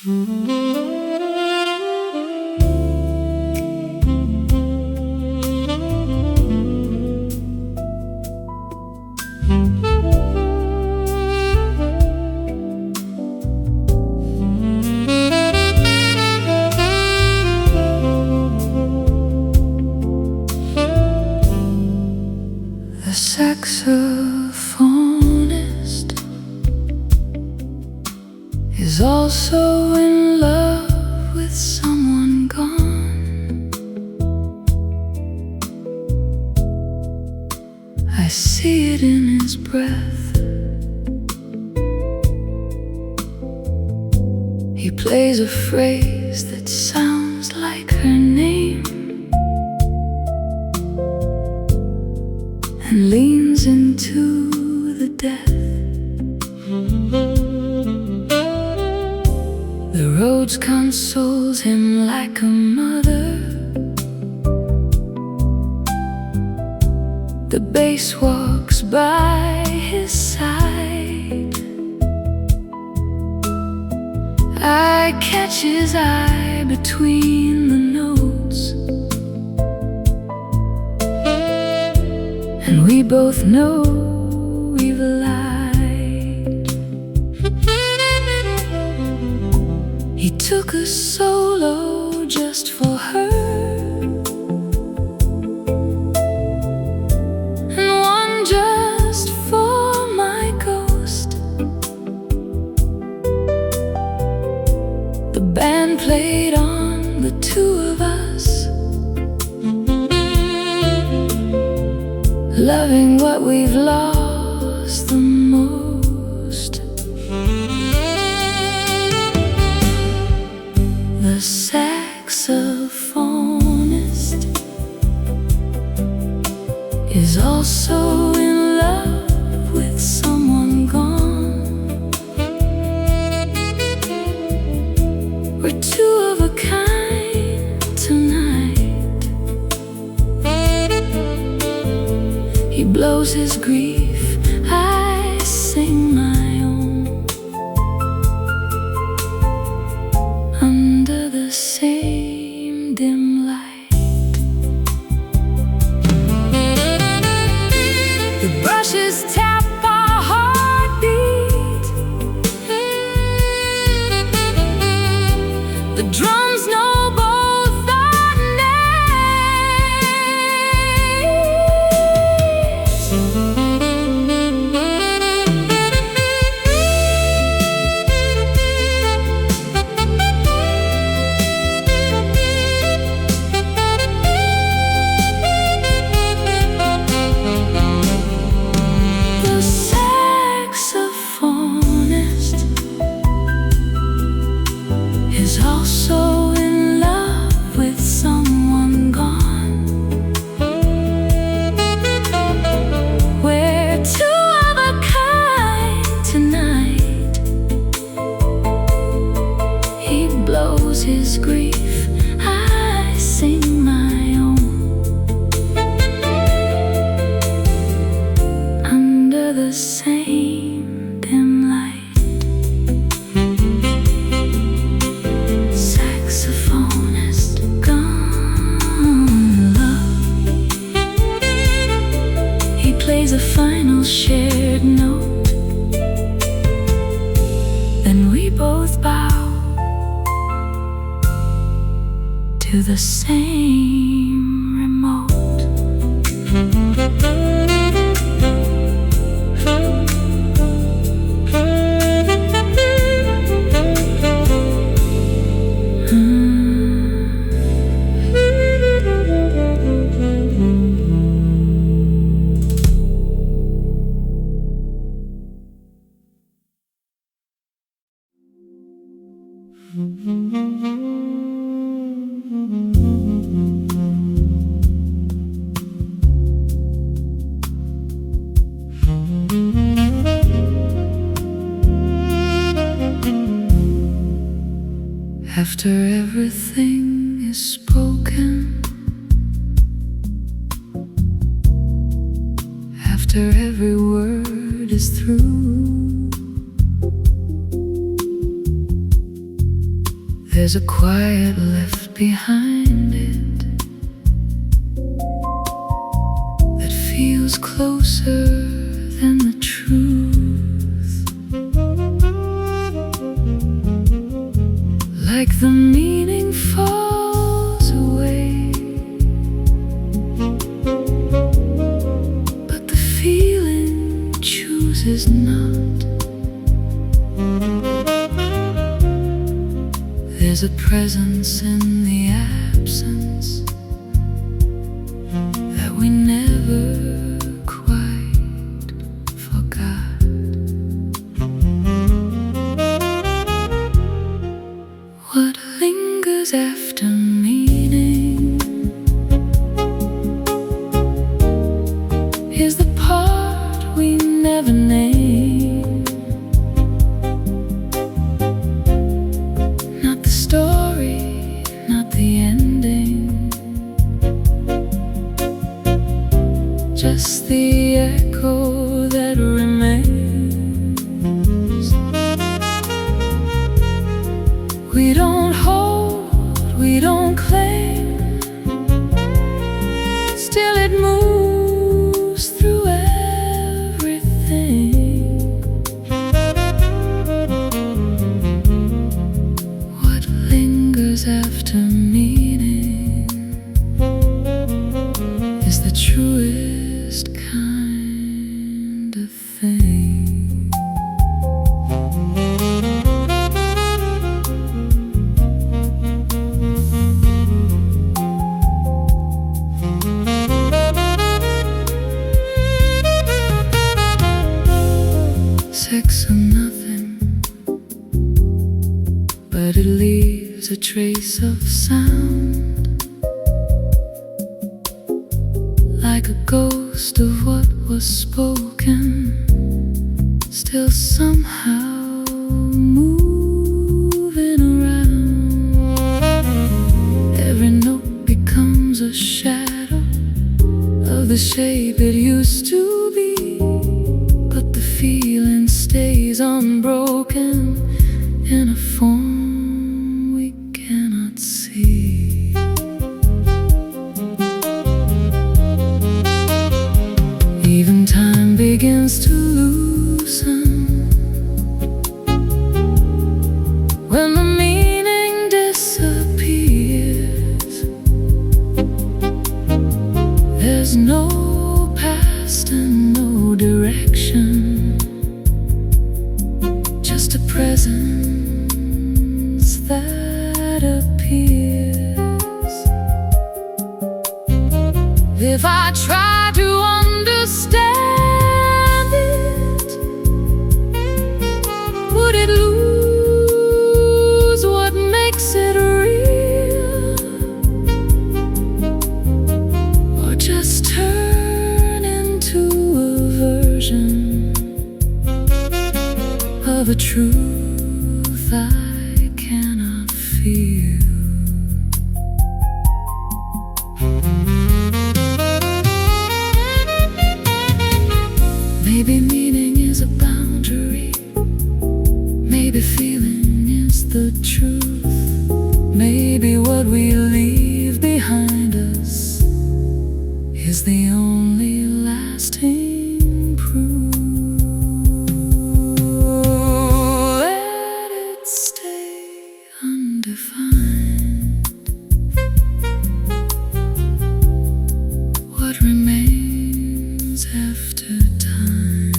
The saxophonist is also in love with someone gone. I see it in his breath. He plays a phrase that sounds like her name and leans into the death. The Rhodes consoles him like a mother. The bass walks by his side. I catch his eye between the notes, and we both know we've lied. He took a solo just for her, and one just for my ghost. The band played on the two of us, loving what we've lost the most. The saxophonist is also in love with someone gone. We're two of a kind tonight. He blows his grief, I sing my own, under the same dim light. The brushes tap our heartbeat. The drums know both our names. The saxophonist is also in love with someone gone. We're two of a kind tonight. He blows his grief, I sing my own, under the same dim light. Saxophonist gone love. He plays a final shared note, then we both bow to the same remote. After everything is spoken, after every word is through, There's a quiet left behind it that feels closer than the truth, like the meaning falls away, but the feeling chooses not. There's a presence in the absence that we never quite forgot. What lingers after meaning is the part we never name. Just the echo that remains. We don't hold, we don't claim. Still it moves through everything. What lingers after meaning is the truest kind of thing. Sex or nothing, but it leaves a trace of sound, like a ghost of what was spoken, still somehow moving around. Every note becomes a shadow of the shape it used to be, but the feeling stays unbroken in a form we cannot see. Even time begins to loosen when the meaning disappears. There's no past and no direction, just a presence that appears. If I try to understand it, would it lose what makes it real, or just turn into a version of a truth I cannot feel? Maybe meaning is a boundary, maybe feeling is the truth, maybe what we leave behind us is the only lasting proof. Let it stay undefined. What remains after time?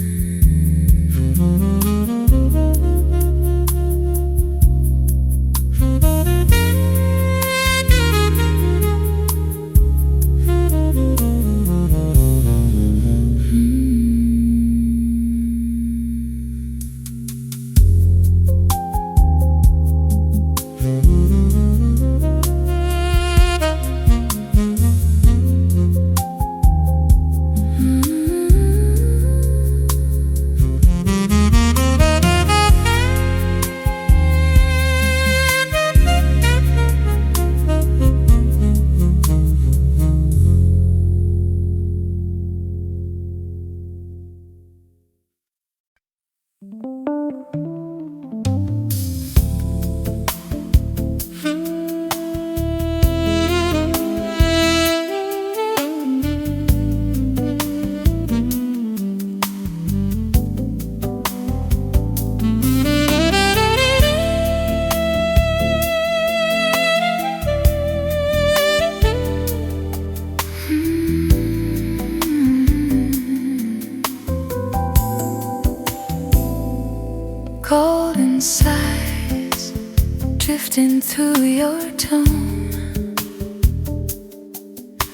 drifting through your tone,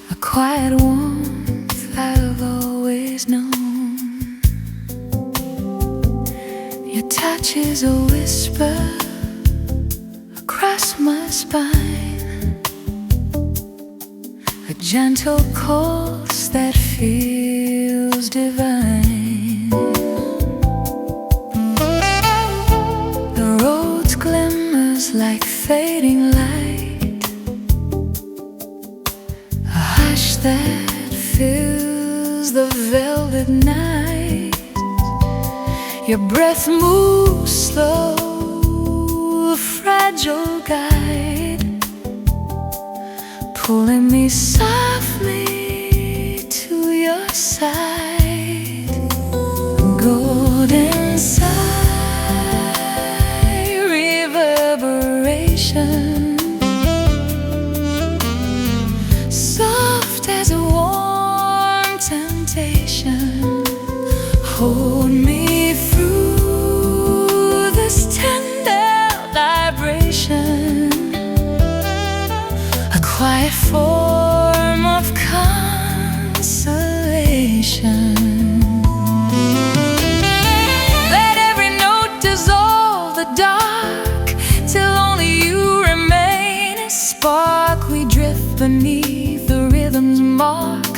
a quiet warmth I've always known. Your touch is a whisper across my spine, a gentle course that feels divine. The road glimmers like fading light, a hush that fills the velvet night. Your breath moves slow, a fragile guide, pulling me softly to your side. Golden sigh, reverberation, soft as a warm temptation. Hold me through this tender vibration, a quiet form of consolation. Let every note dissolve the dark till only you remain. A spark, we drift beneath the rhythm's mark,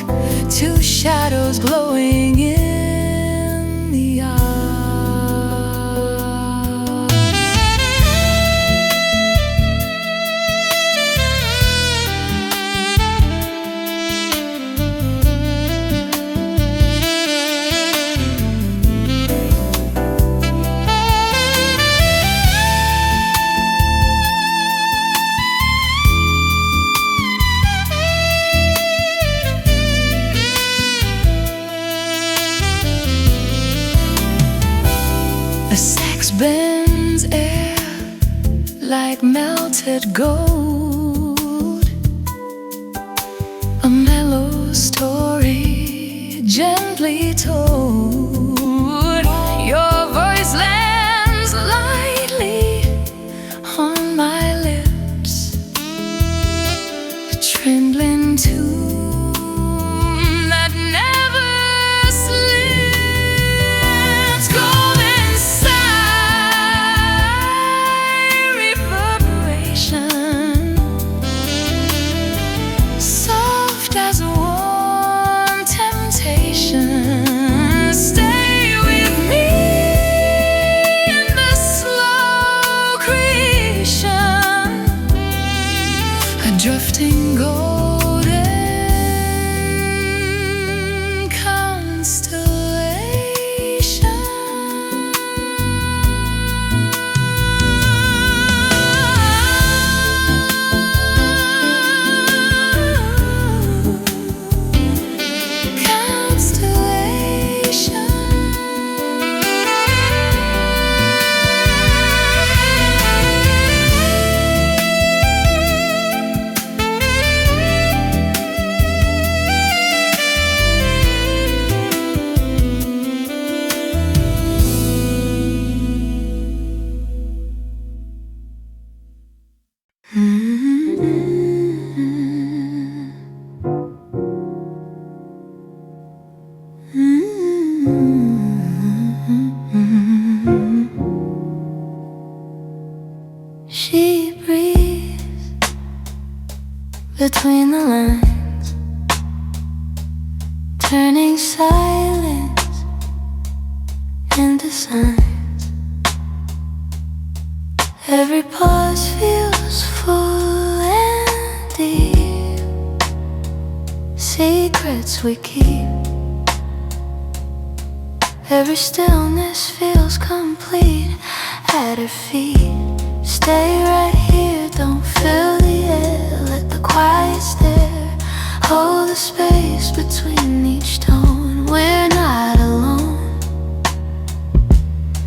two shadows glowing in the arc. A sax bends air like melted gold, a mellow story gently told. Your voice lands lightly on my lips, a trembling tune that never slips. Golden sigh, reverberation, soft as a warm temptation. Stay with me in the slow creation, a drifting golden constellation. She breathes between the lines, turning silence into signs. Every pause feels full and deep, secrets we keep. Every stillness feels complete at her feet. Stay right here, don't fill the air. Let the quiet stare hold the space between each tone. We're not alone.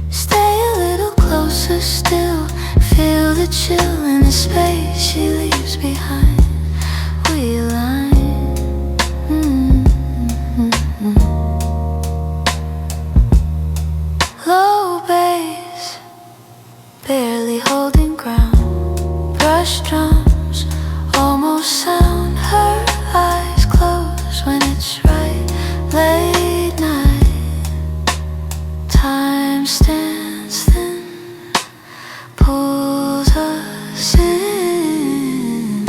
Stay a little closer still, feel the chill in the space she leaves behind. We align. Low bass, barely holding ground. bass drums almost sound her eyes close when it's right late night. Time stands thin, pulls us in.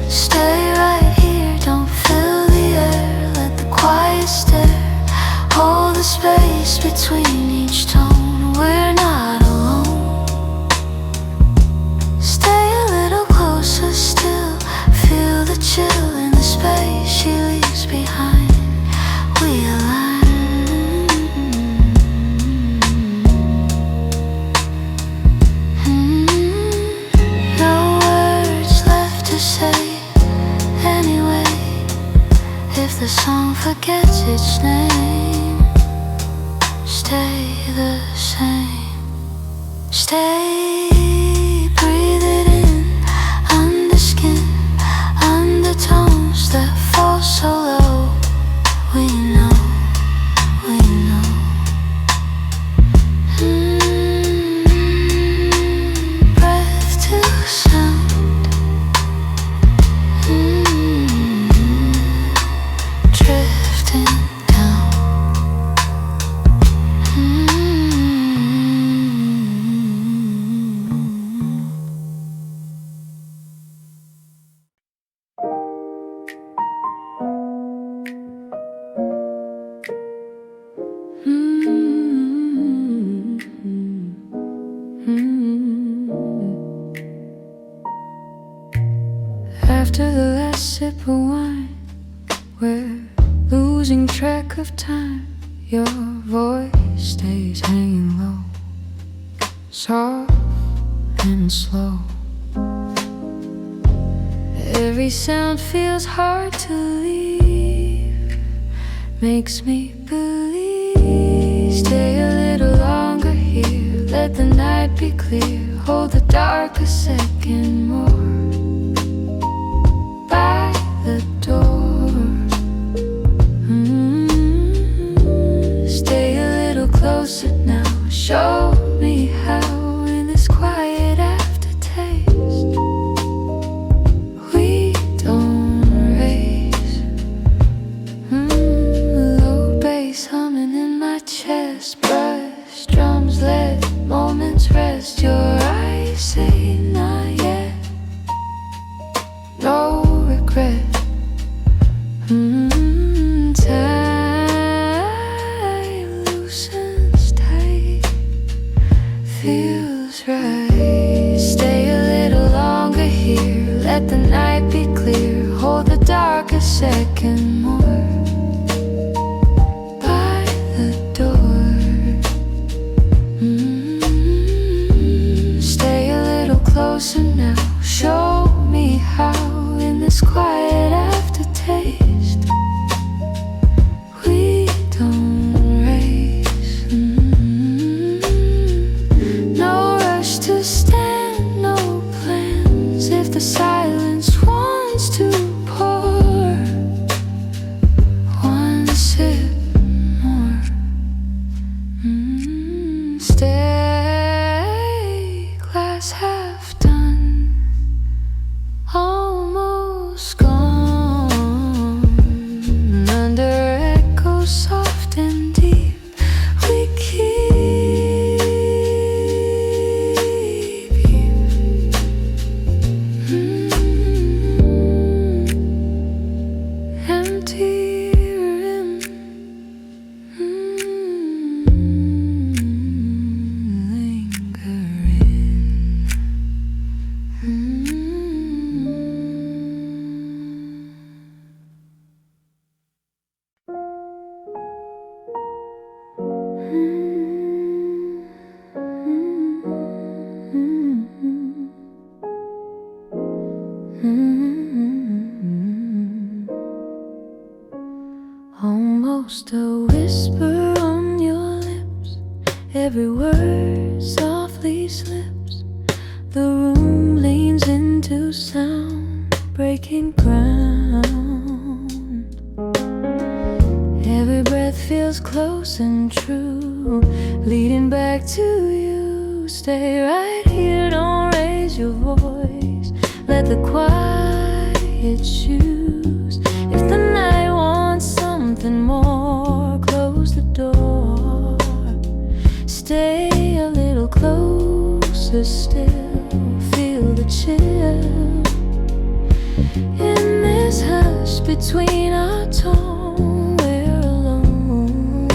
Stay right here, don't fill the air. Let the quiet stare hold the space between each tone. We're not alone. Stay a little closer still. Feel the chill in the space she leaves behind. We align. No words left to say anyway. If the song forgets its name, stay the same. Stay, breathe it in, under skin, undertones that fall so low. We know, we know. Breath to sound. Drifting down. After the last sip of wine, we're losing track of time. Your voice stays hanging low, soft and slow. Every sound feels hard to leave, makes me believe. Stay a little longer here, let the night be clear. Hold the dark a second more. By the door, stay a little closer now. Show me how in this quiet aftertaste we don't race. Low bass humming in my chest, brush drums let moments rest. Your eyes say not yet, no regret. Time loosens tight, feels right. Stay a little longer here, let the night be clear. Hold the dark a second more. By the door, stay a little closer now. Show me how in this quiet aftertaste we don't race. No rush to stand, no plans. If the silence wants to pour one sip more, stay, glass half done, almost gone. Under echoes soft and deep, we keep you. Empty rim, almost a whisper on your lips. Every word softly slips. The room leans into sound, breaking ground. Every breath feels close and true, leading back to you. Stay right here, don't raise your voice. let the quiet choose. If the night wants something more, close the door. Stay a little closer still, feel the chill. In this hush between our tone, we're alone.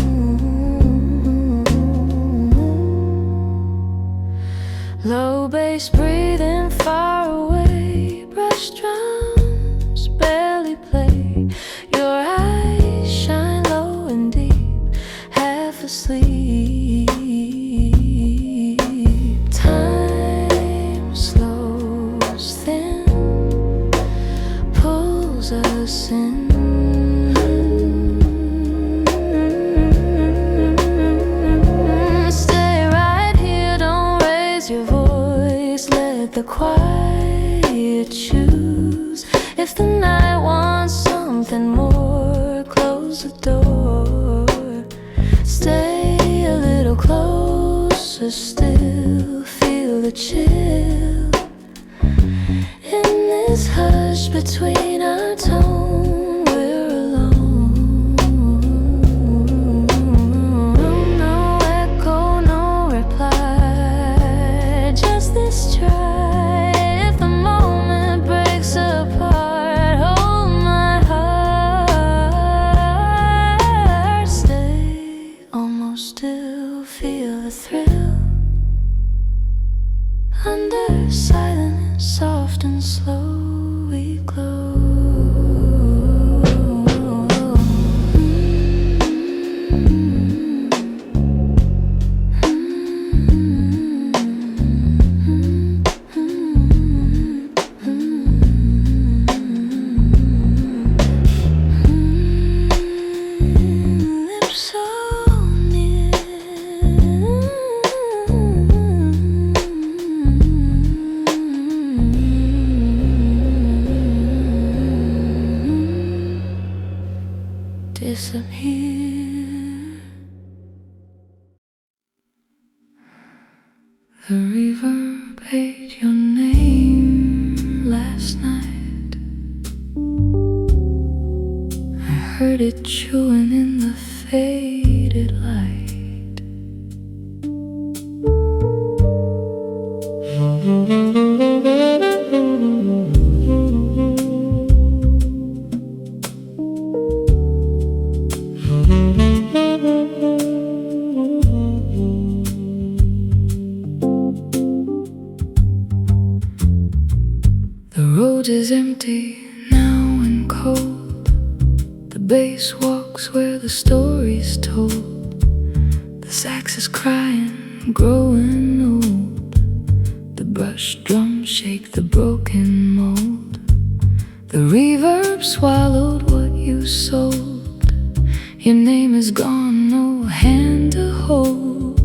Low bass breathing far away, brush drums barely play. Your eyes shine low and deep, half asleep. Time slows thin, pulls us in. Stay right here, don't raise your voice, let the quiet choose. If the night wants something more, close the door. Stay a little closer still, feel the chill. In this hush between our tone, we're alone. No echo, no reply, just this try. If the moment breaks apart, hold my heart. Stay almost still, feel the thrill. Under silence, soft and slow, we glow. Lips so near. Disappear. The reverb ate your name last night. I heard it chewing in the faded light. The road is empty now and cold. The bass walks where the story's told. The sax is crying, growing old. The brush drums shake the broken mold. The reverb swallowed what you sold. Your name is gone, no hand to hold.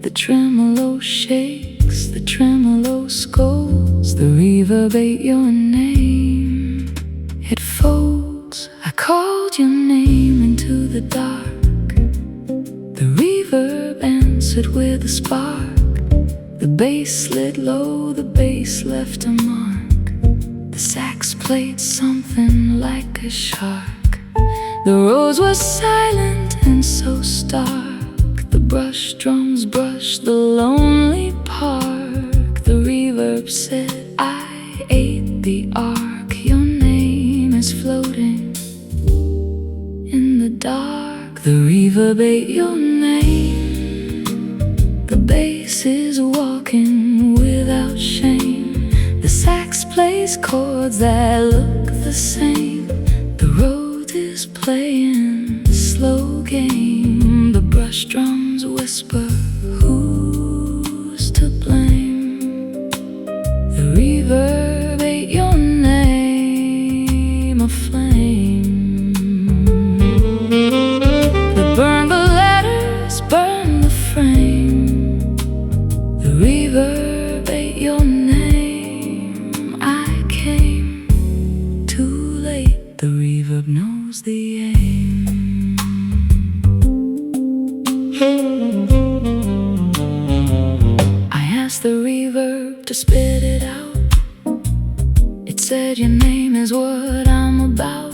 The tremolo shakes, the tremolo scolds. The reverb ate your name, it folds. I called your name into the dark. The reverb answered with a spark. The bass slid low, the bass left a mark. The sax played something like a shark. The rose was silent and so stark. The brush drums brushed the lonely park. The reverb said, I ate the ark. Your name is floating in the dark. The reverb ate your name. The bass is walking without shame. The sax plays chords that look the same. The road is playing a slow game. The brush drums whisper, who's to blame? The reverb ate your name, a flame. They burn the letters, burn the frame. The reverb ate your name. I came too late. The reverb knows the aim. I asked the reverb to spit it out. said your name is what I'm about.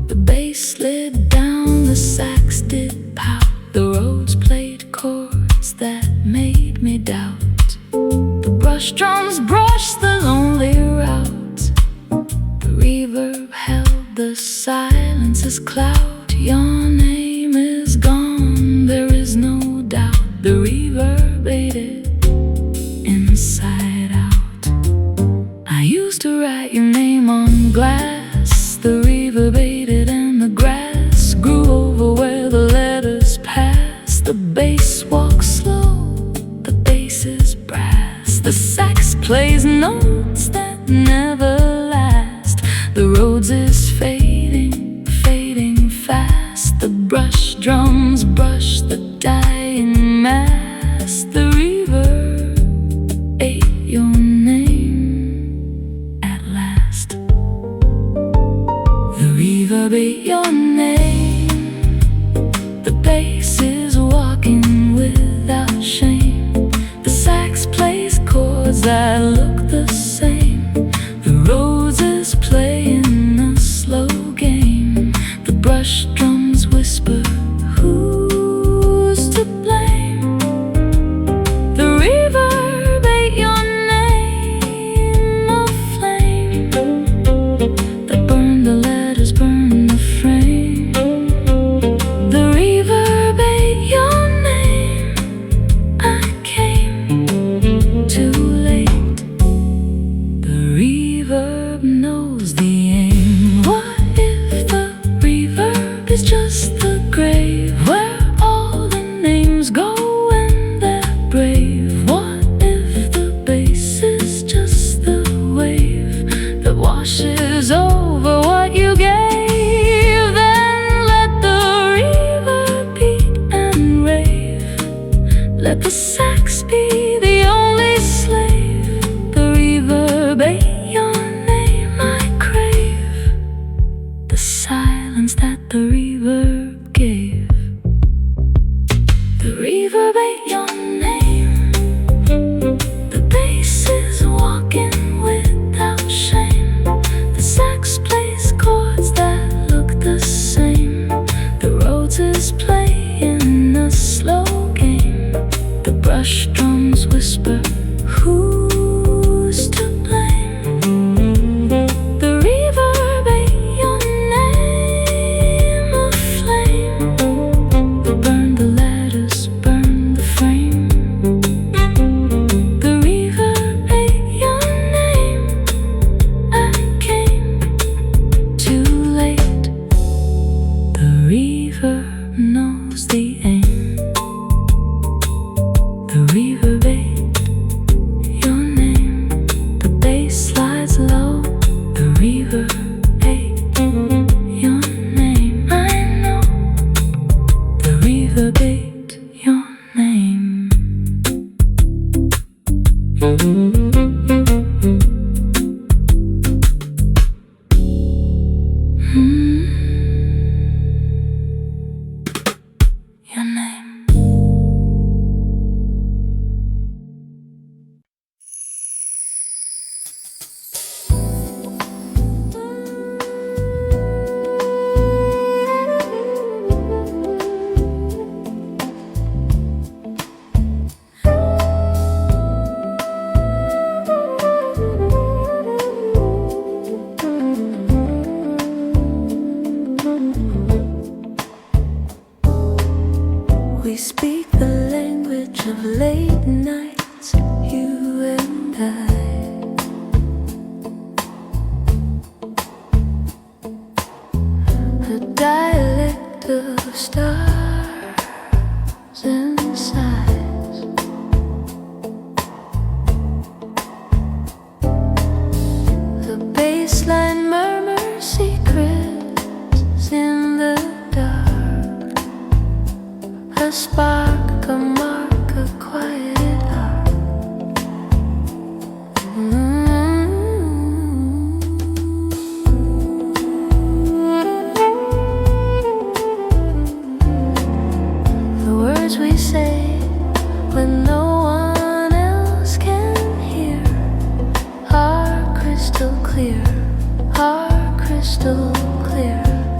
The bass slid down, the sax did pout. The Rhodes played chords that made me doubt. The brush drums brushed the lonely route. The reverb held the silence's cloud. Your name is gone, there is no doubt. The reverberated inside out. I used to write your name on glass. The reverberated and the grass grew over where the letters passed. The bass walks slow, the bass is brass. The sax plays notes that never last. The Rhodes is fading, fading fast. The brush drums brush the dying mass. The reverb ate your name at last. The reverb ate your name. The bass is walking without shame. The sax plays chords that look the same. The Rhodes is playing a slow game. The brush drums whisper, who's to blame? The reverb ate your name, a flame that burned the letters, burned the frame. The reverb ate your name. I came too late.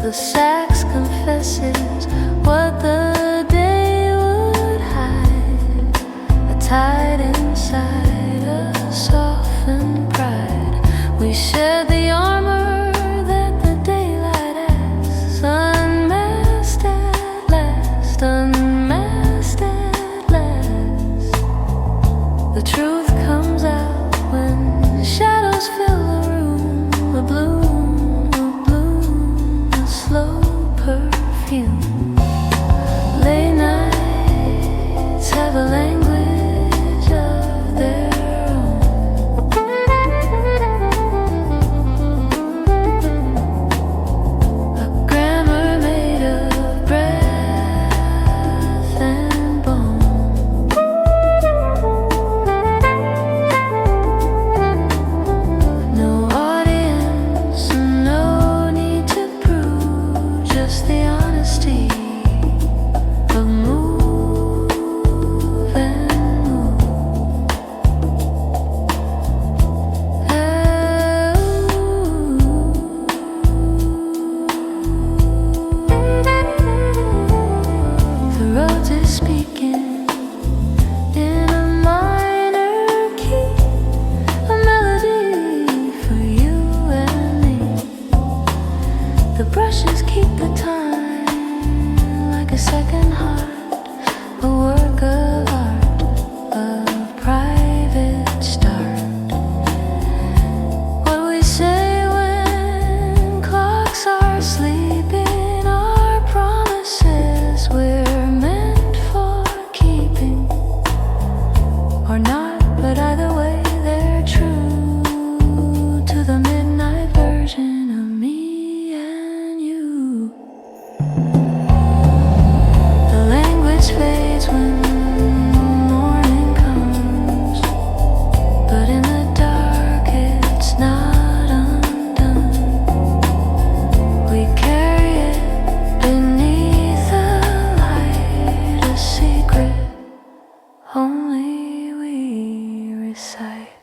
The sax confesses what the day would hide. A tide inside a softened pride. We shared the armor that the daylight asks. Unmasked at last, unmasked at last. The truth comes out when shadows fill the room. A bloom, a bloom, a slow perfume. Late nights have a language of their own. A grammar made of breath and bone. No audience, no need to prove, just the honesty of move and move. The Rhodes is speaking in a minor key, a melody for you and me. The brushes keep the time like a second heart, a work of art, a private start. What we say when clocks are sleeping are promises we're meant for keeping, or not, but either way they're true to the midnight version of me and you. The language fades when morning comes, but in the dark it's not undone. We carry it beneath the light, a secret only we recite.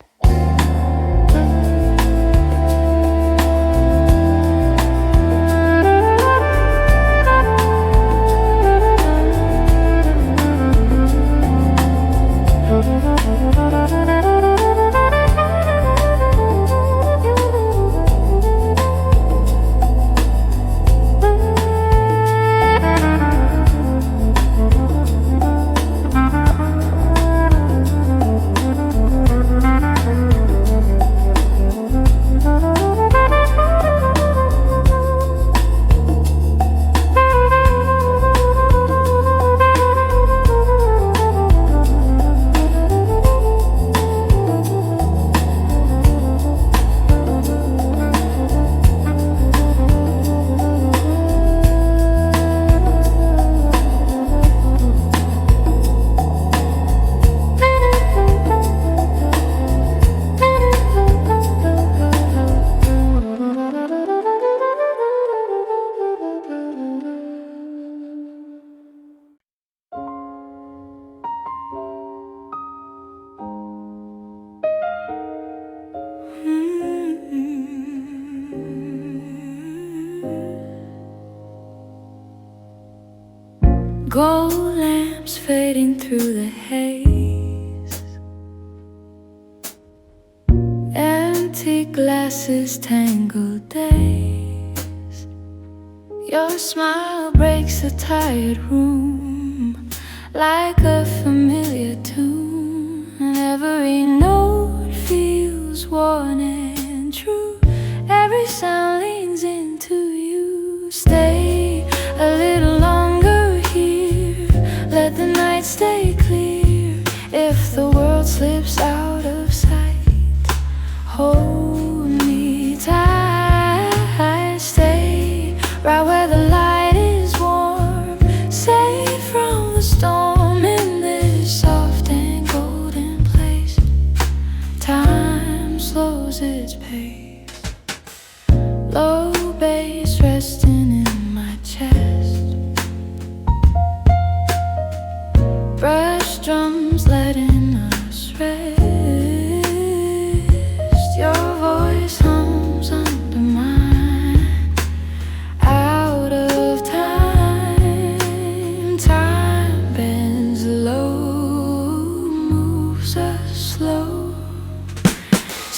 Gold lamps fading through the haze, empty glasses, tangled days. Your smile breaks the tired room like a familiar tune, and every note feels worn and true. Every sound leans into you. Stay a little longer here, let the night stay clear. If the world slips out of sight, hold me tight. Stay right where the light is warm, safe from the storm in this soft and golden place. Time slows its pace. Low bass resting in my chest, brush drums letting us rest. Your voice hums under mine, out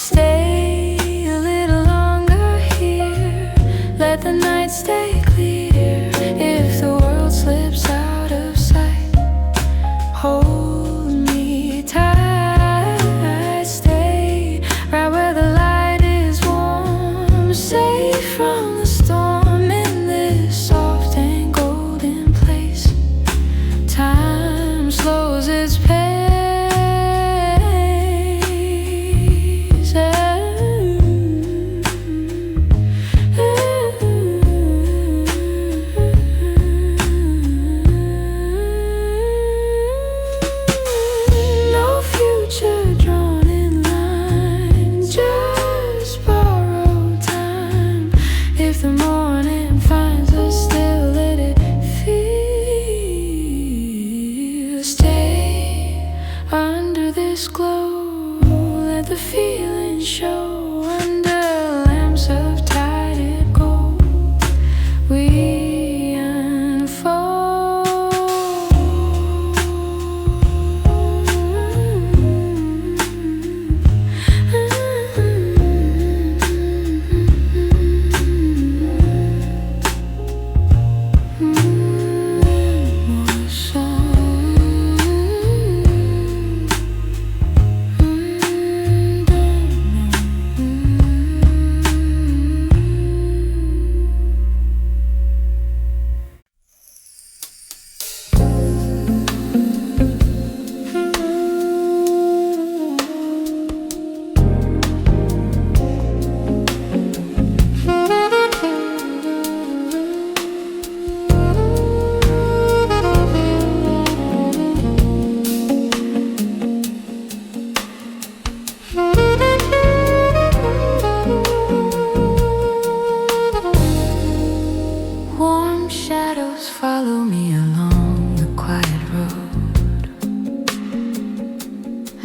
stay a little longer here. Let the night stay clear. If the world slips out of sight, hold me tight. Stay right where the light is warm, safe from the storm in this soft and golden place. Time slows its pace.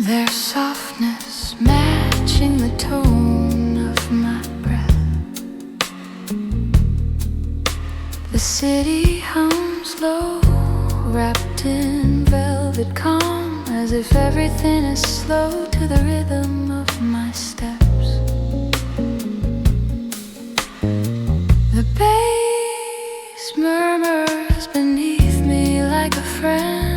Their softness matching the tone of my breath. The city hums low, wrapped in velvet calm, as if everything is slow to the rhythm of my steps. The bass murmurs beneath me like a friend,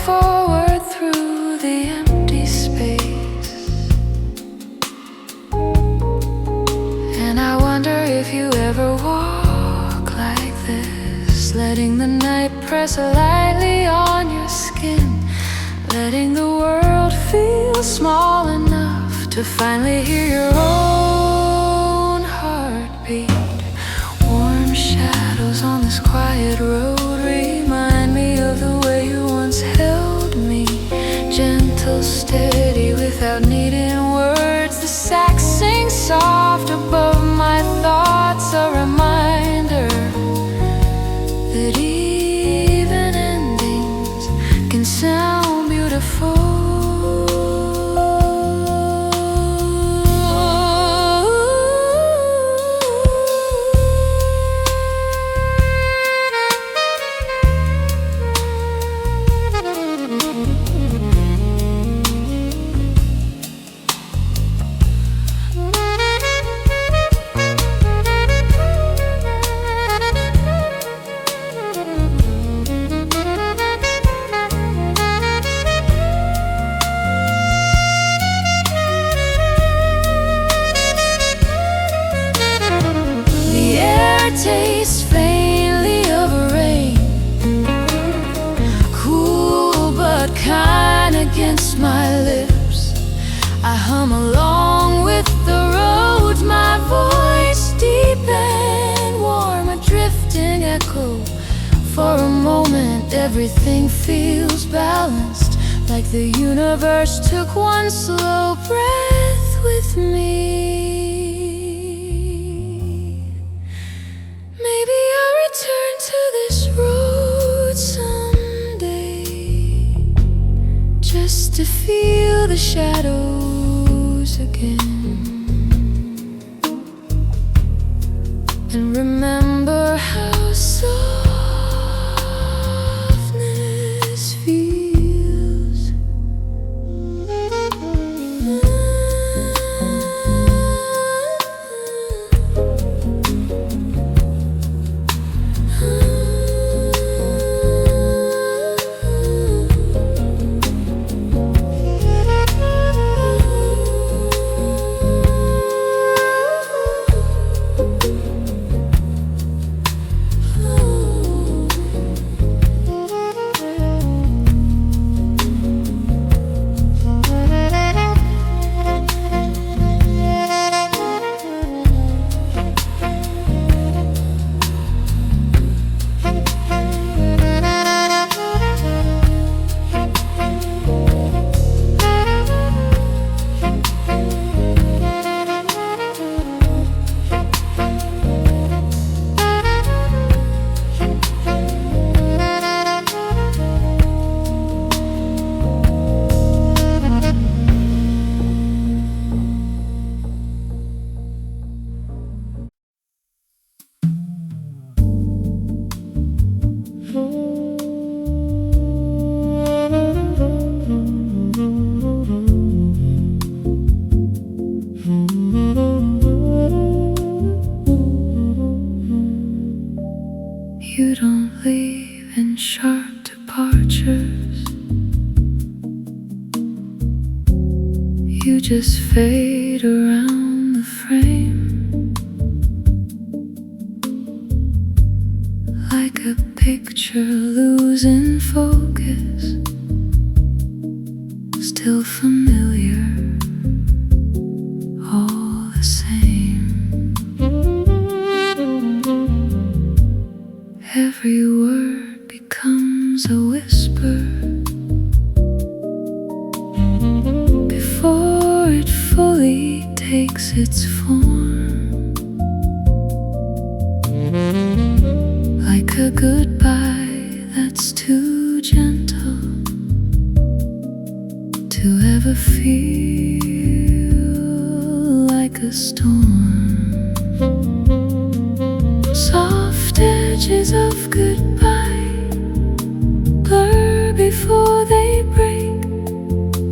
forward through the empty space. And I wonder if you ever walk like this, letting the night press lightly on your skin, letting the world feel small enough to finally hear your own heartbeat. Warm shadows on this quiet road remind me of the way you once held me, gentle, steady, without needing words. The sax sings soft above my thoughts, a reminder that even endings can sound beautiful. Taste faintly of rain, cool but kind against my lips. I hum along with the roads, my voice deep and warm, a drifting echo. For a moment everything feels balanced, like the universe took one slow breath with me. Return to this road someday, just to feel the shadows again, and remember how softness feels. You just fade around the frame like a picture losing focus, still familiar, all the same. Every word becomes a whisper before it fully takes its form, like a goodbye that's too gentle to ever feel like a storm. Soft edges of goodbye blur before they break.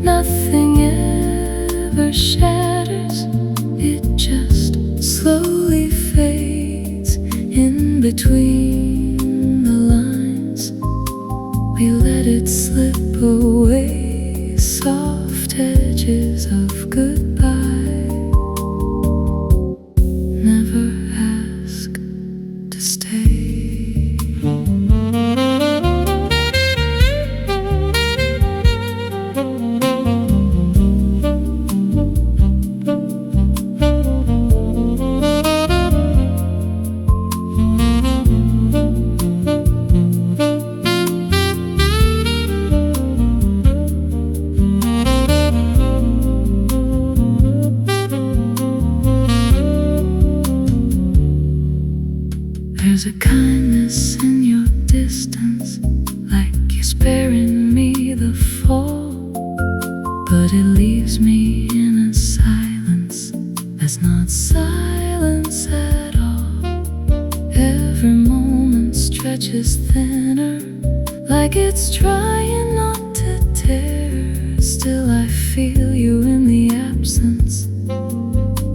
Nothing ever shatters, it just slowly fades in between the lines. We let it slip away, soft edges of goodbye. Never ask to stay. There's a kindness in your distance, like you're sparing me the fall, but it leaves me in a silence that's not silence at all. Every moment stretches thinner, like it's trying not to tear. Still I feel you in the absence,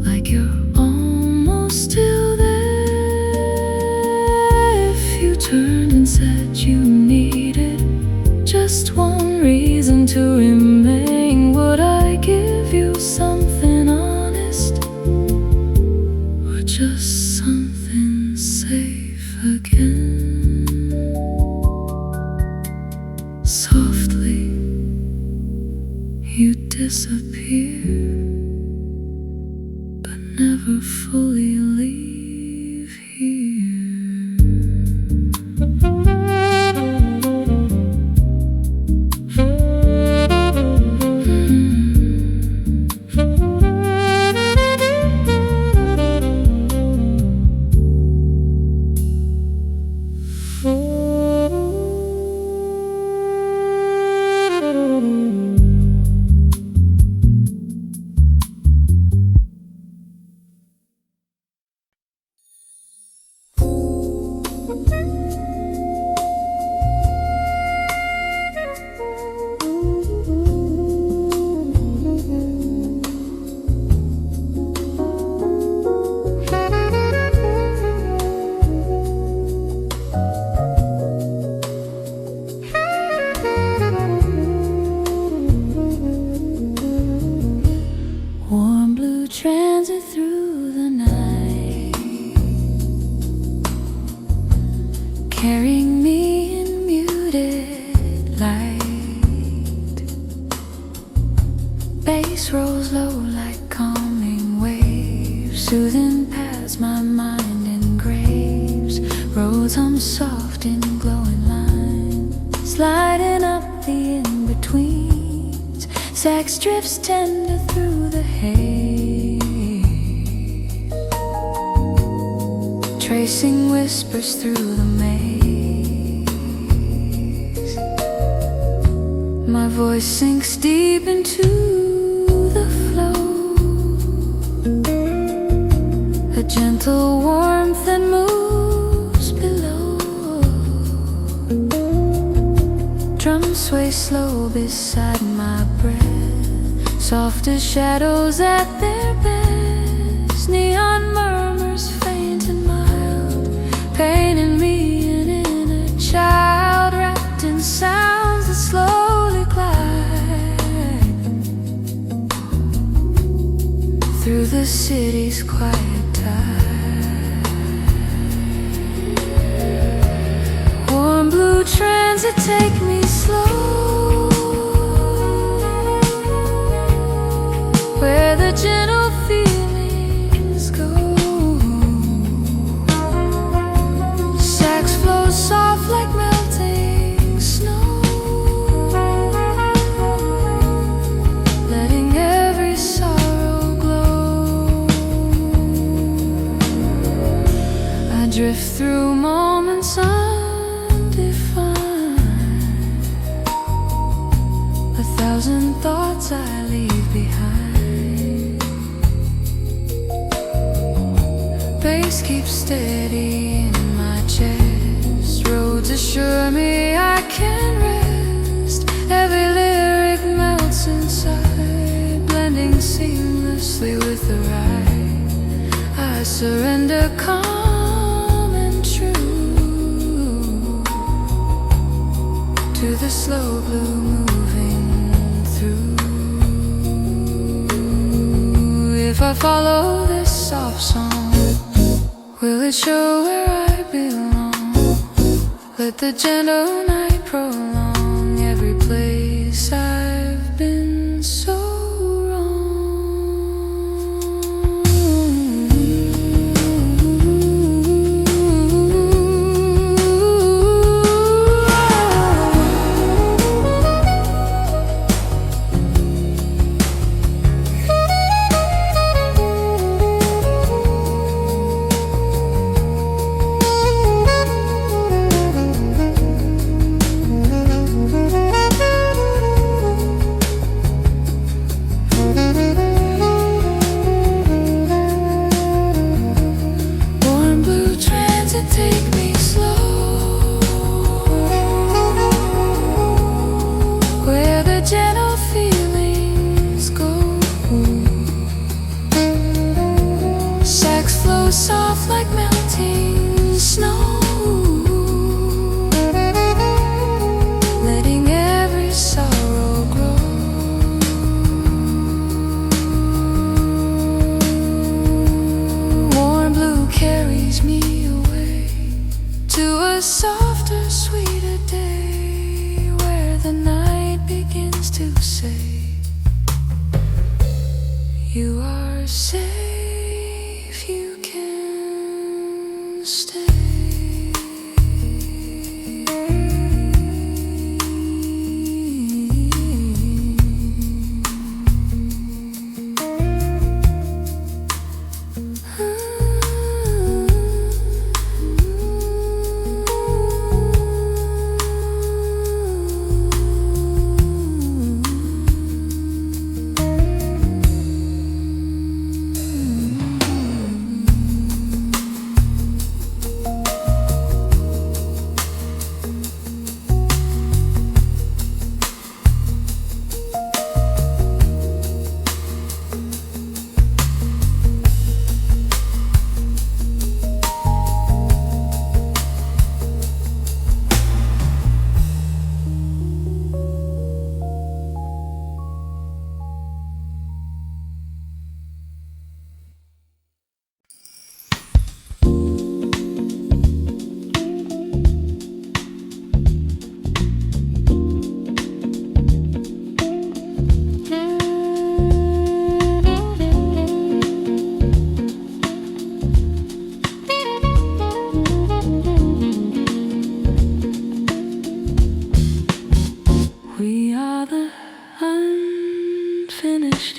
like you're almost still there. You turned and said you needed just one reason to remain. Would I give you something honest, or just something safe again? Softly you disappear, but never fully leave here. Transit through the night, carrying me in muted light. Bass rolls low like calming waves, soothing past my mind engraves. Roads hum soft in glowing lines, sliding up the in-betweens. Sax drifts tender through the haze, tracing whispers through the maze. My voice sinks deep into the flow, a gentle warmth that moves below. Drums sway slow beside my breath, soft as shadows at their best. Neon murmurs faint and mild, painting me an inner child, wrapped in sounds that slowly glide. the city's quiet tide. Warm blue transit, take me slow, where the gentle feelings go. Sax flows soft like melting snow, letting every sorrow glow. I drift through moments undefined, a thousand thoughts I leave behind. Bass keeps steady in my chest, roads assure me I can rest. Every lyric melts inside, blending seamlessly with the ride. I surrender calm and true to the slow blue moving through. If I follow this soft song, will it show where I belong? Let the gentle night prolong every place I've been so soft like melting snow, letting every sorrow grow. Warm blue carries me away to a softer, sweeter day, where the night begins to say, you are safe. Stay.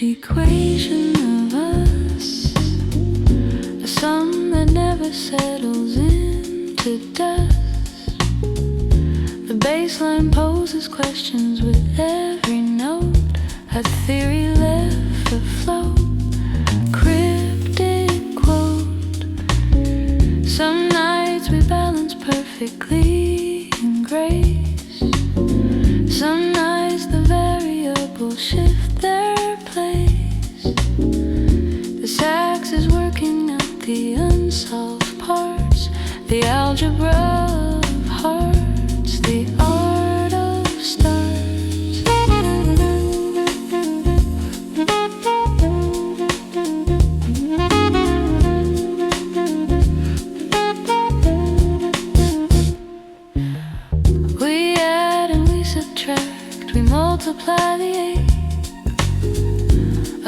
Equation of us, a song that never settles into dust. The bassline poses questions with every note, a theory left afloat, cryptic quote. Some nights we balance perfectly in grace, some nights the variables shift their place. The sax is working out the unsolved parts, the algebra of hearts, the art of stars.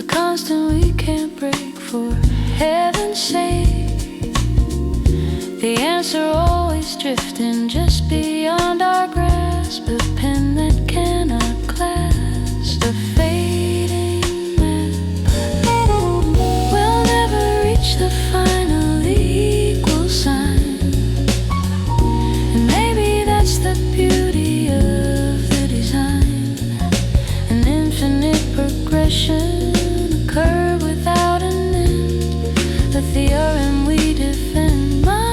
a constant we can't break. For heaven's sake, the answer always drifting just beyond our grasp. A pen that cannot clasp a fading map. We'll never reach the final equal sign, and maybe that's the beauty of the design. An infinite progression, a curve without an end, the theorem we defend, my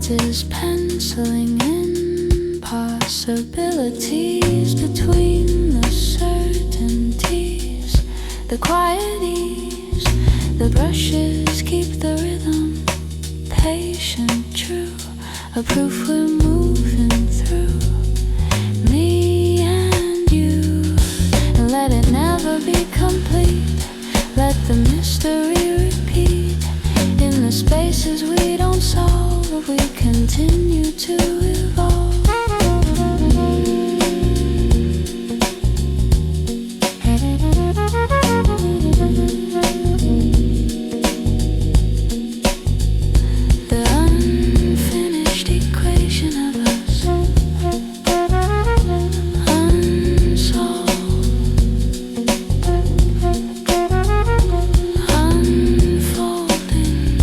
is penciling in possibilities between the certainties, the quiet ease. The brushes keep the rhythm patient, true, a proof we're moving through, me and you. And let it never be complete, let the mystery repeat. In the spaces we don't solve, we continue to evolve. The unfinished equation of us, unsolved, unfolding.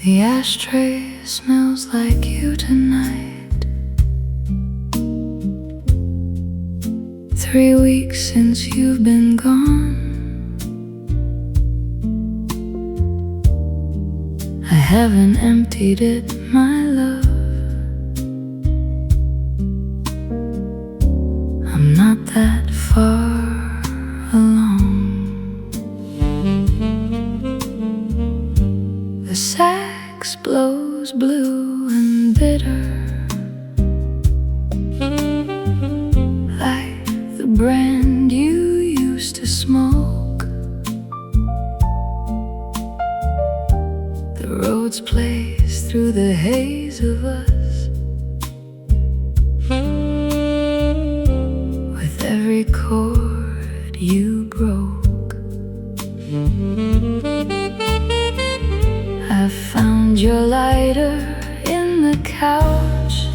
The ashtray smells like you tonight. 3 weeks since you've been gone. I haven't emptied it, my love. I'm not that far along. The sax blows blue and bitter, like the brand you used to smoke. The Rhodes plays through the haze of us, with every chord you broke. I found your lighter in the couch.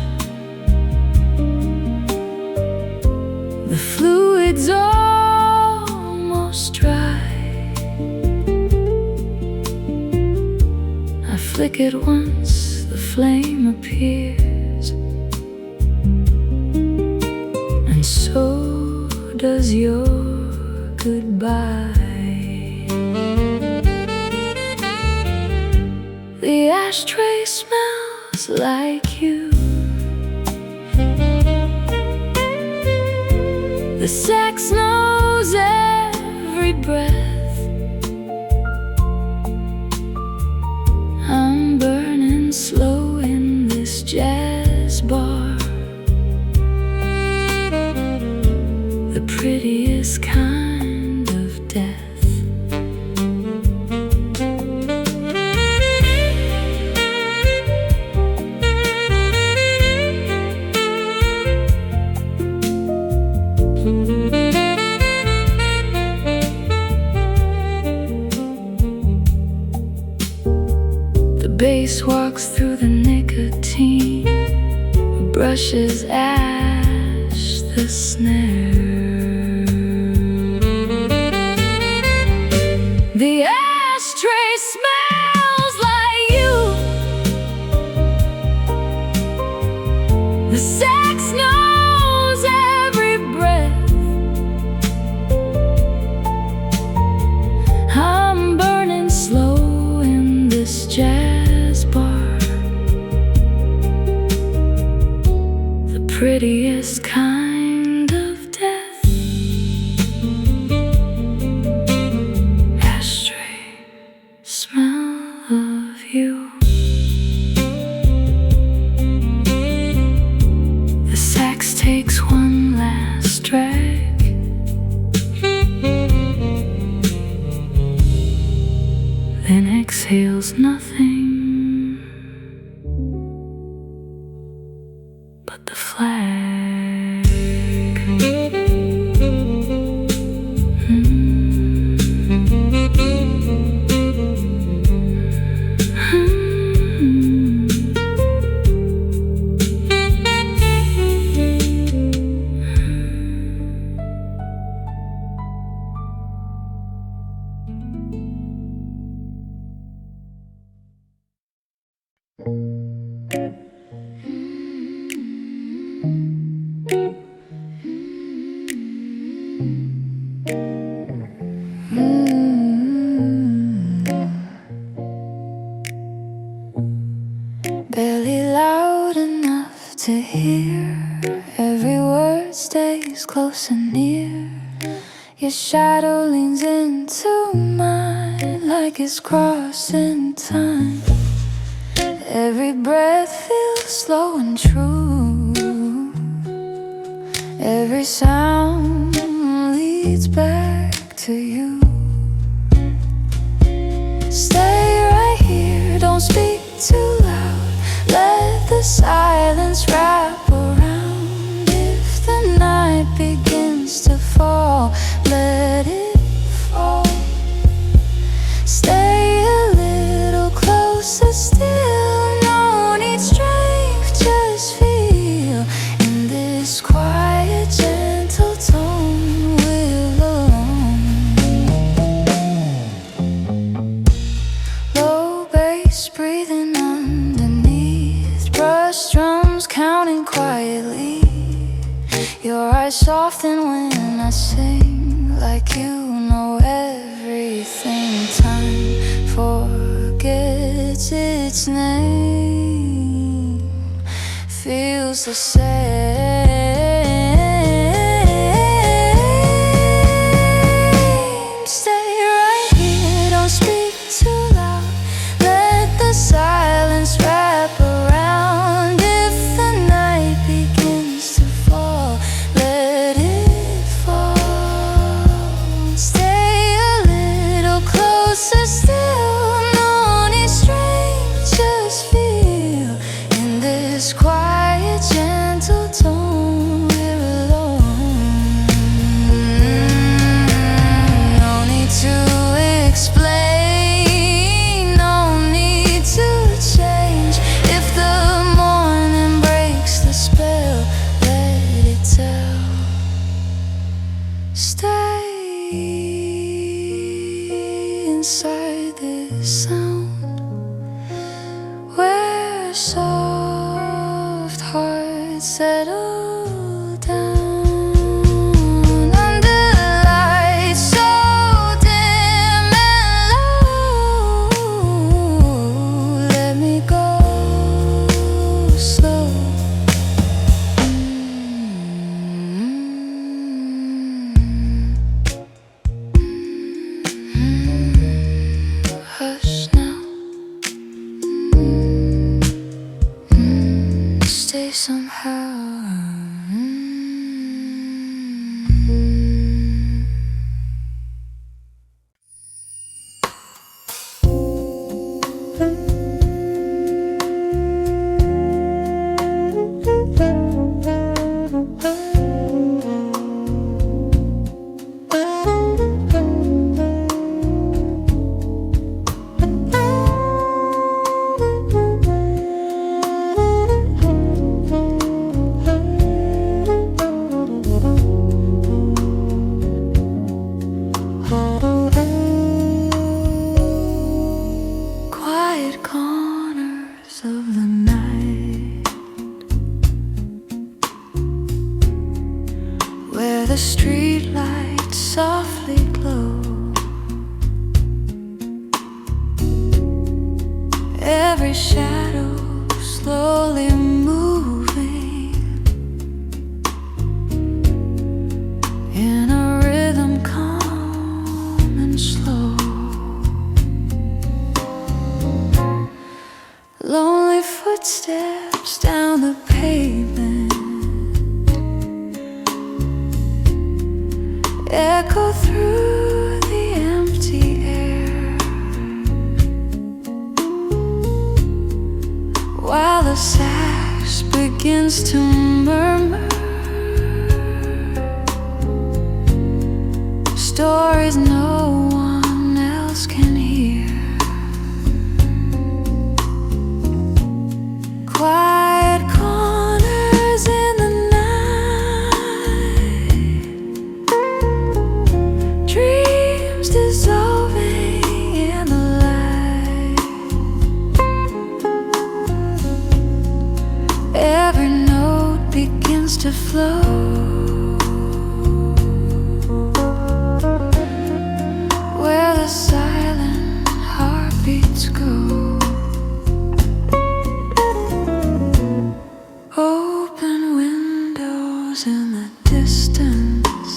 The fluid's almost dry. I flick it once, the flame appears, and so does your goodbye. The ashtray smells like you. The sax knows every breath. I'm slow in this jazz bar, the prettiest kind of death. The bass walks through the nicotine, brushes ash the snare. The ashtray smells like you. The sax knows every breath. I'm burning slow in this jazz bar, the prettiest kind of death. Ashtray, smell of you. The sax takes one last drag, then exhales nothing but the flag. Barely loud enough to hear, every word stays close and near. Your shadow leans into mine like it's crossing time. Every breath feels slow and true. Every sound leads back to you. Stay right here, don't speak too loud. Let the silence wrap around. If the night begins to fall, let it fall. Stay a little closer still. No need strength, just feel. In this quiet, gentle tone, we're alone. Low bass breathing underneath, brush drums counting quietly. Your eyes soften when I sing, like you know everything. Time forgets its name, feels the same. Stay right here, don't speak too loud. Let the silence wrap around. If the night begins to fall, let it fall. Stay a little closer still. No need strength, just feel. In this quiet, gentle tone, we're alone. No need to explain, no need to change. If the morning breaks the spell, let it tell. Stay inside this sound, where soft hearts settle down. Under lights so dim and low, let me go slow. Hush now. somehow. The street lights softly glow. Every shadow slowly moving in a rhythm calm and slow. Lonely footsteps down the pavement echo through the empty air, while the sax begins to murmur stories no one else can hear. Quiet corners in the dissolving in the light. Every note begins to flow, where the silent heartbeats go. Open windows in the distance,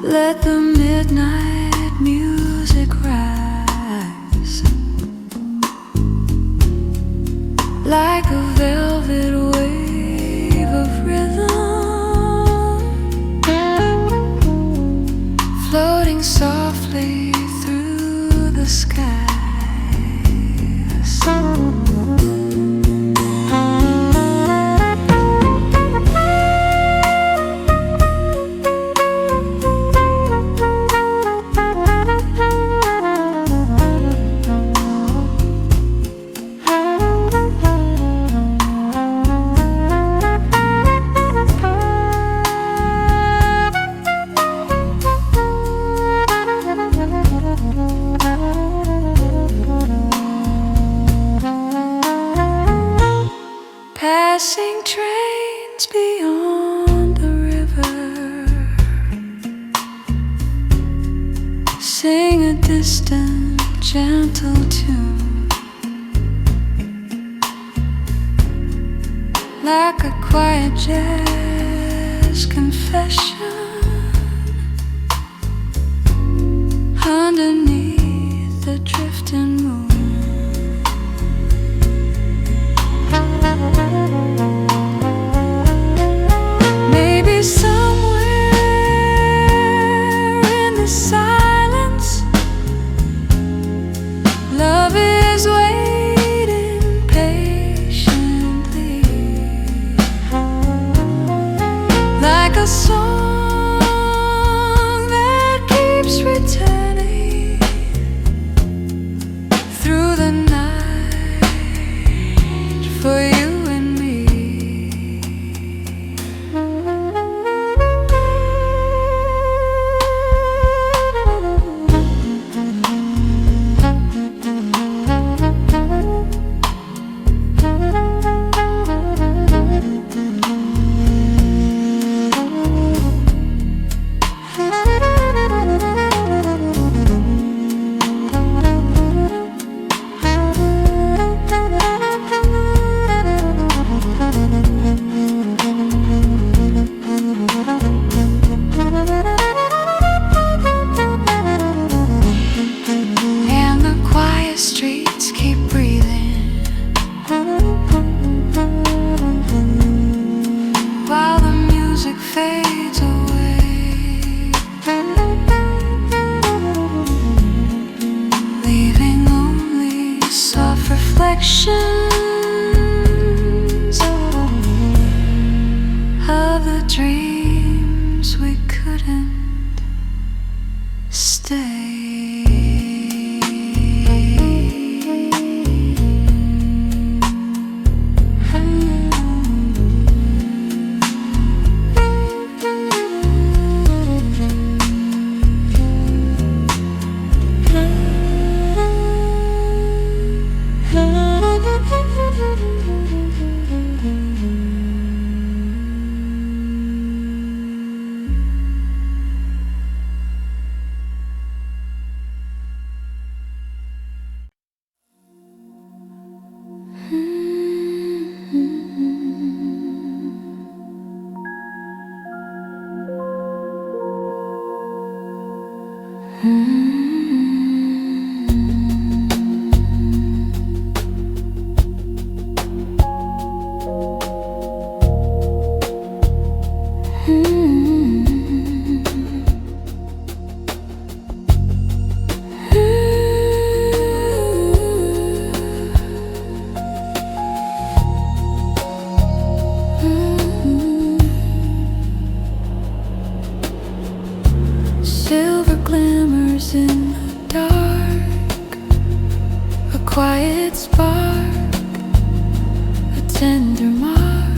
let the midnight music rise like a velvet wave of rhythm, floating softly through the skies. Passing trains beyond the river sing a distant, gentle tune, like a quiet jazz confession underneath the drifting moon. Maybe somewhere in the silence, love is waiting patiently, like a song that keeps returning reflections of the dreams we couldn't stay. Silver glimmers in the dark, a quiet spark, a tender mark.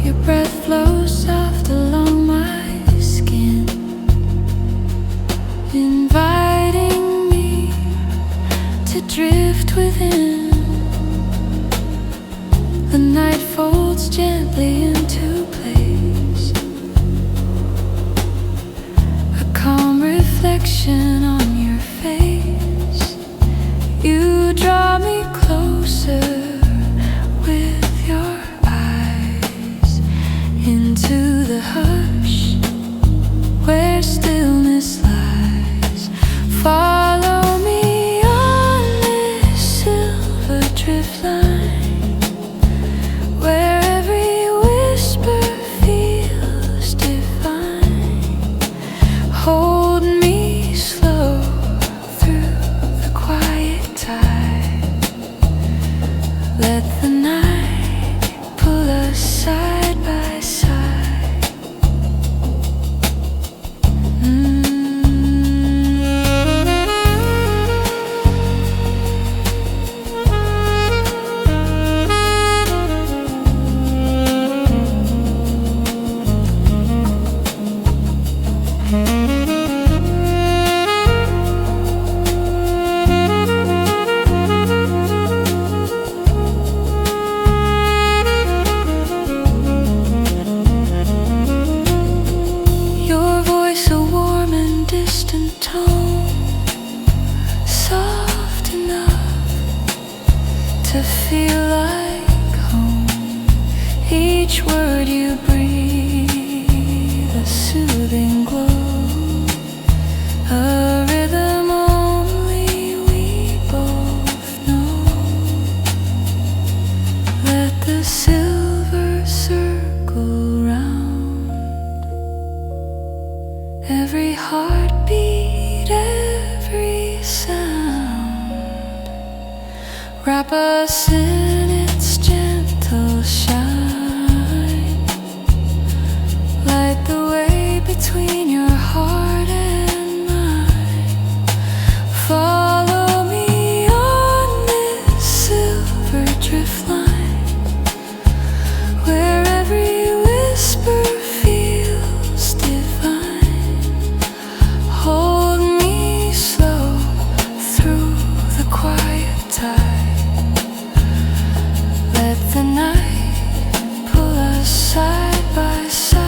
Your breath flows soft along my skin, inviting me to drift within. The night folds gently into place, calm reflection on your face. You draw me closer with your eyes into the hush where stillness lies. Follow me on this silver drift line, where every whisper feels divine. Hold me slow through the quiet tide. Let the night pull us side by side. Your voice a warm and distant tone, soft enough to feel like home. Each word you breathe, a soothing glow, a rhythm only we both know. Let the silver circle round every heartbeat, every sound. Wrap us in its gentle shine. Light the way between your heart and mine. Follow me on this silver drift line, where every whisper feels divine. Hold me slow through the quiet tide. Let the night pull us side by side.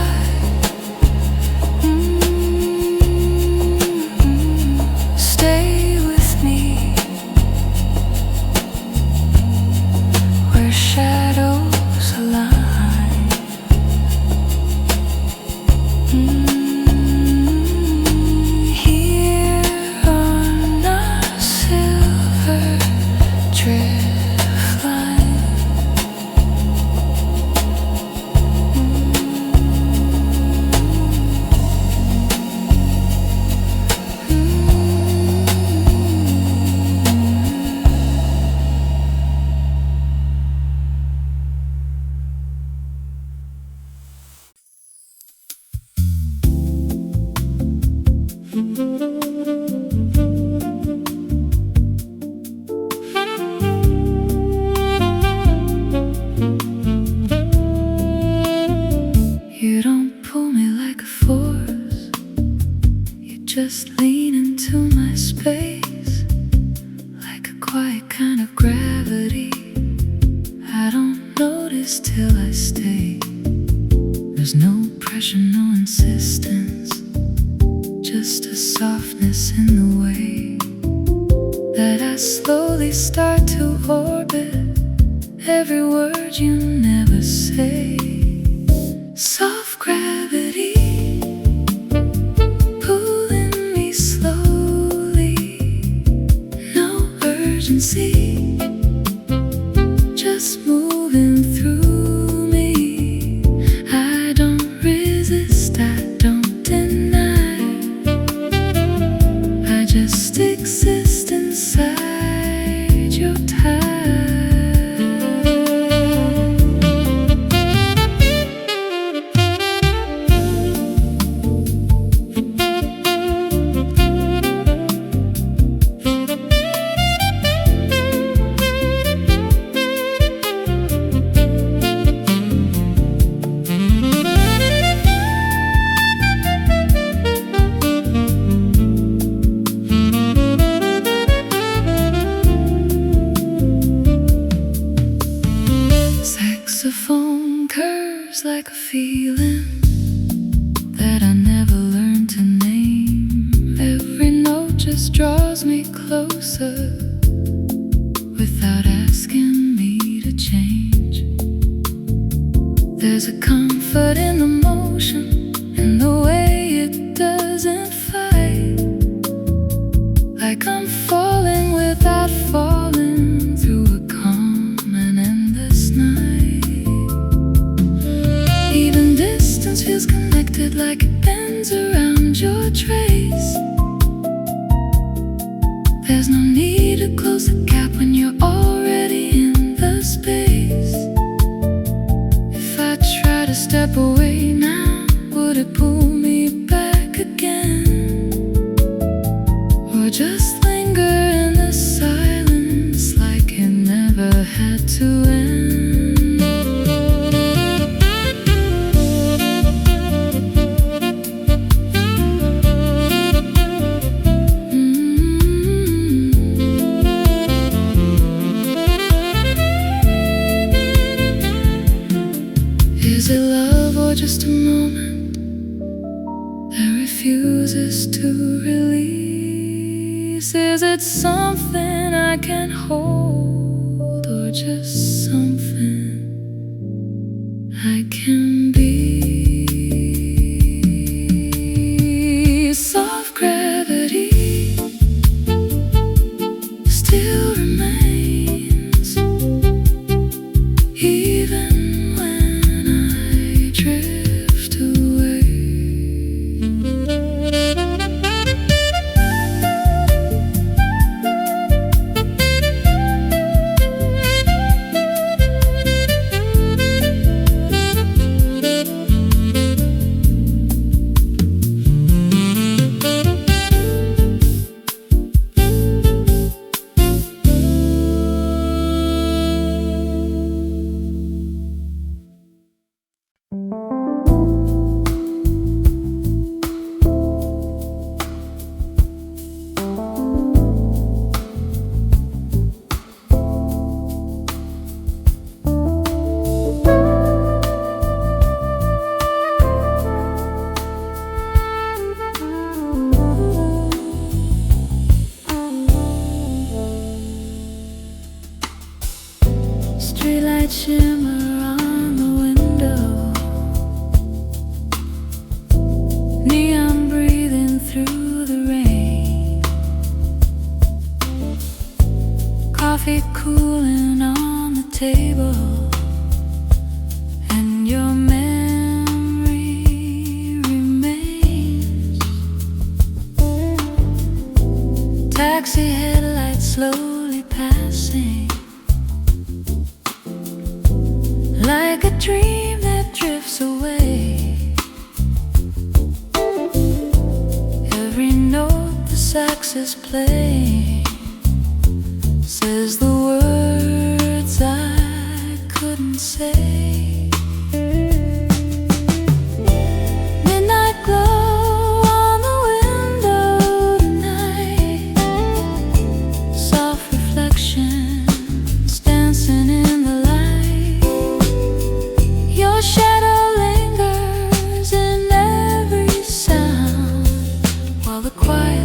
just lean into my space like a quiet kind of gravity. I don't notice till I stay. There's no pressure, no insistence, just a softness in the way that I slowly start to orbit every word you never say. Soft gravity pulling me slowly, no urgency, just moving through me. I don't resist, I don't deny, I just exist inside your time. Saxophone curves like a feeling that I never learned to name. Every note just draws me closer without asking me to change. There's a comfort in the motion, in the way it doesn't fight, like I'm falling without falling through a calm and endless night. Even distance feels connected, like it bends around your trace. There's no need to close the gap when you're already in the space. If I try to step away now, would it pull me back again? Or just linger in the silence like it never had to end? Is it love or just a moment that refuses to release? Is it something I can hold, or just something I can be? Soft gravity still remains, even drift away. Streetlight shimmer on the window, neon breathing through the rain, coffee cooling on the table, and your memory remains. Taxi headlights slowly passing, like a dream that drifts away. Every note the saxes play says the words I couldn't say. Midnight glow on the window,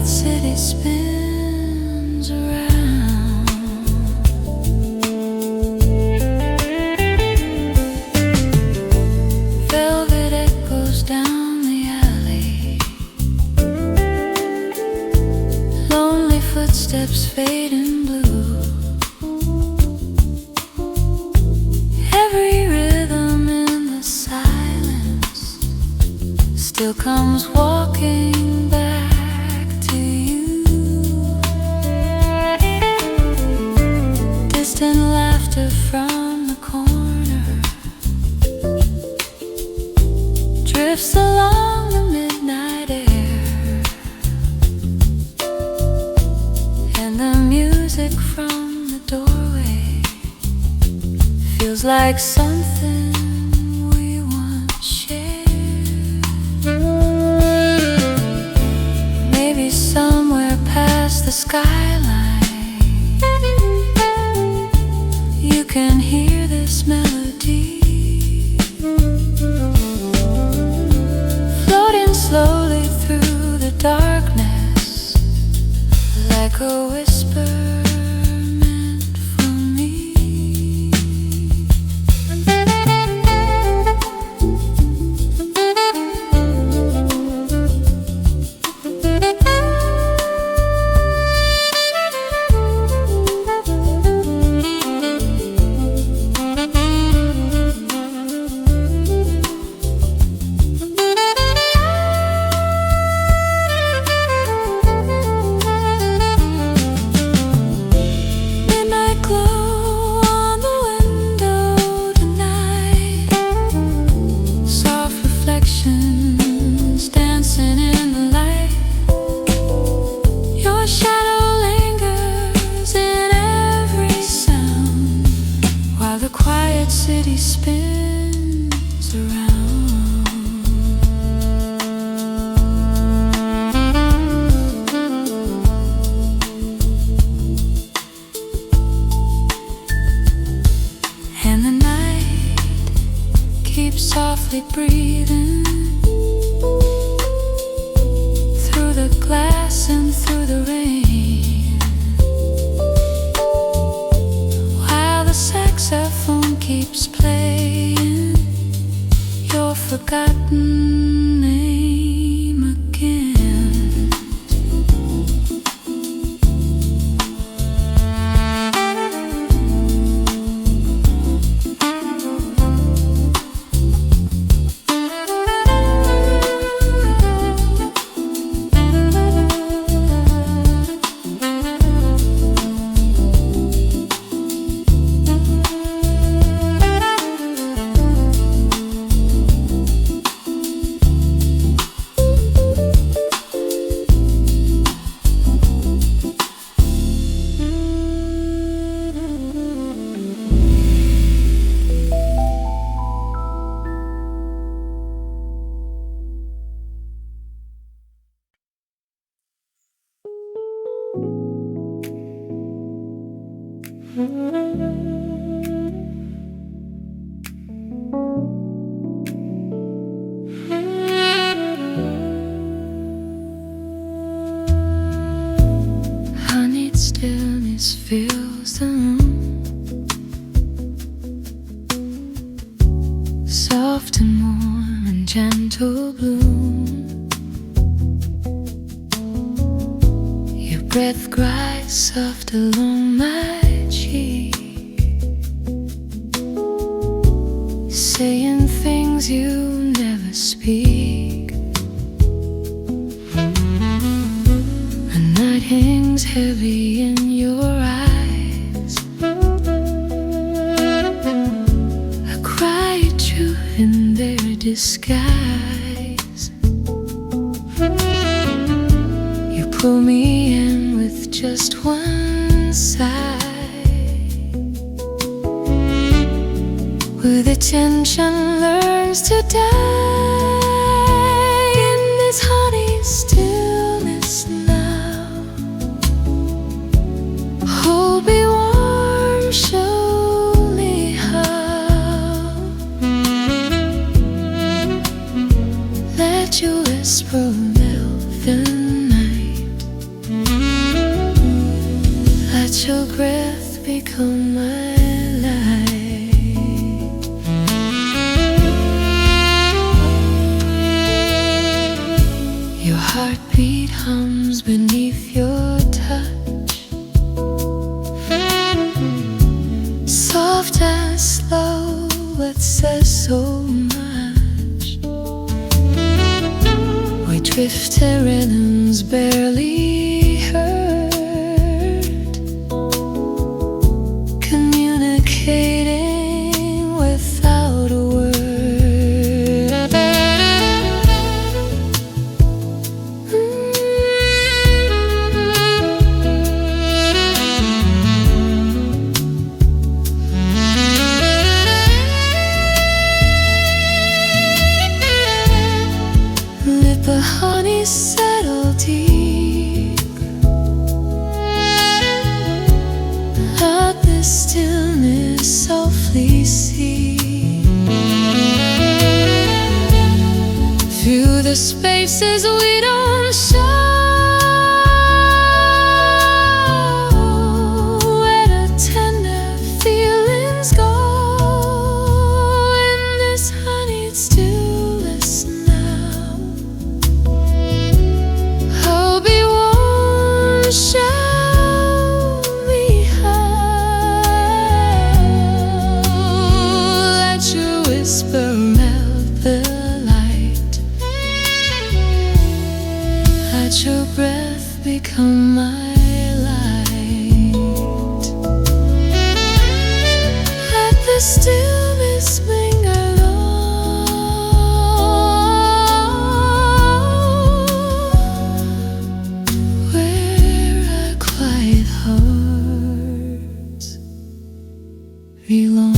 city spins around. Velvet echoes down the alley, lonely footsteps fade in blue. Every rhythm in the silence still comes walking back to you. Distant laughter from the corner drifts along the midnight air, and the music from the doorway feels like something we once shared. Maybe somewhere past the skyline you can hear this melody floating slowly through the darkness, like a whisper meant for me. Midnight glow on the window tonight, soft reflections dancing in the light. Your shadow lingers in every sound, while the quiet city spins around. And the night keeps softly breathing through the glass and through the rain, while the saxophone keeps playing your forgotten name again. Honeyed stillness fills the room, soft and warm and gentle bloom. Your breath glides soft along my cheek, saying things you never speak. The night hangs heavy in your eyes, a quiet truth in their disguise. You pull me in with just one sigh, where the tension learns to die in this honey stillness now. Hold me warm, show me how. Let your whisper melt the night. your breath become my light. Your heartbeat hums beneath your touch, soft and slow, it says so much. We drift in rhythms barely heard, communicating without a word. Let the honey settle deep, let the stillness softly seep through the spaces we don't show, where the tender feelings go. In this honeyed stillness now, I'll be warm, show me how. Let your whisper melt the light, let your breath become my light. Let the stillness linger long, where our quiet hearts belong.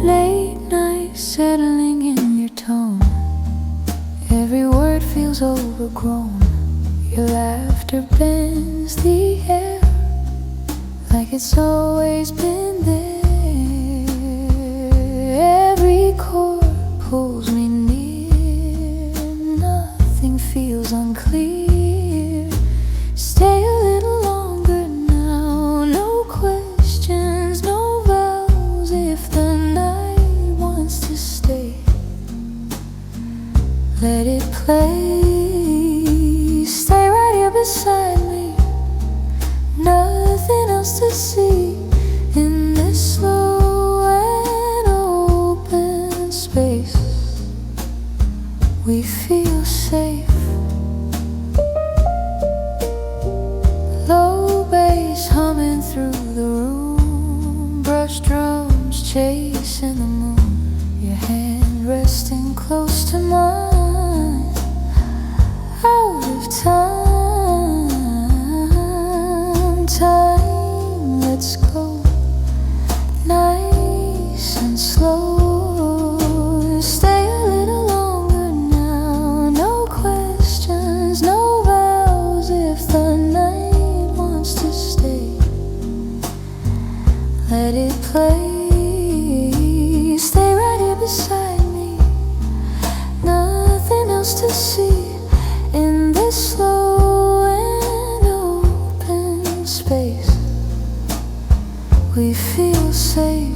Late night settling in your tone, every word feels overgrown. Your laughter bends the air like it's always been there. Every chord pulls me near, nothing feels unclear. Stay a little longer now, no questions, no vows. If the night wants to stay, let it play. Stay right here beside me, nothing else to see in this slow and open space. We feel safe. Low bass humming through the room, brush drums chasing the moon. Your hand resting close to mine, out of time, time lets go, nice and slow. Stay a little longer now, no questions, no vows. If the night wants to stay, let it play. Stay right here beside me, nothing else to see in this slow and open space. We feel safe.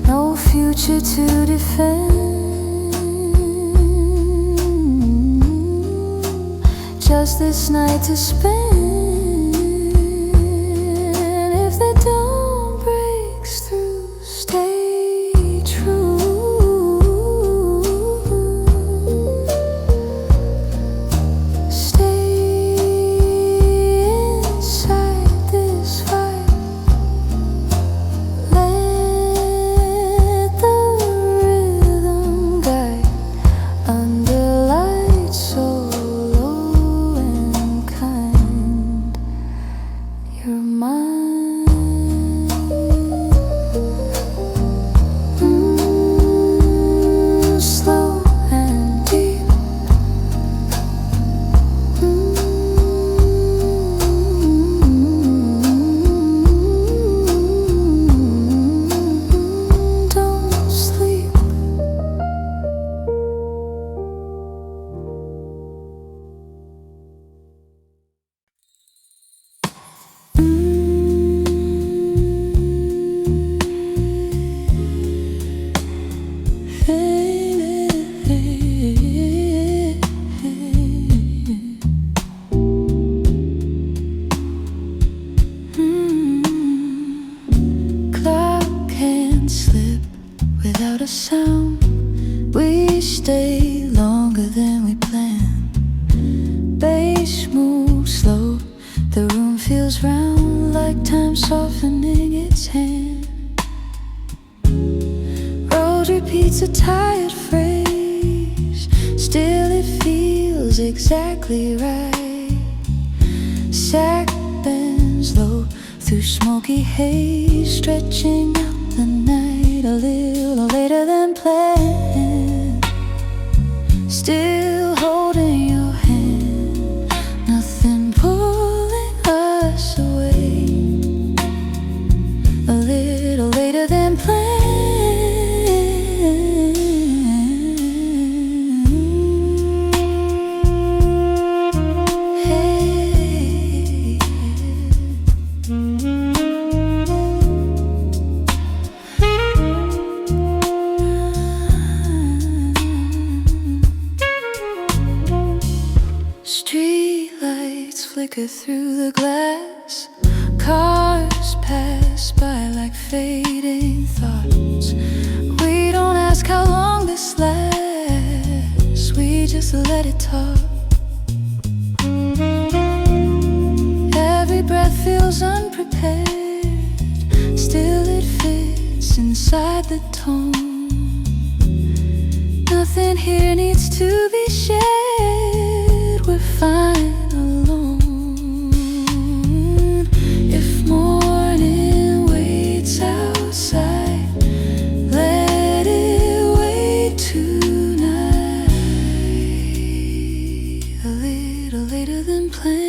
No future to defend, just this night to spend. If the dawn breaks through, stay true. Stay inside this fire. feels round like time softening its hand. Road repeats a tired phrase, still it feels exactly right. Sack bends low through smoky haze, stretching out the night a little later than planned. Still holding your hand, nothing pulling us away. A little later than planned. Flicker through the glass, cars pass by like fading thoughts. We don't ask how long this lasts, we just let it talk. Every breath feels unprepared, still it fits inside the tone. Nothing here needs to be shared, we're fine alone. Morning waits outside, let it wait tonight. A little later than planned.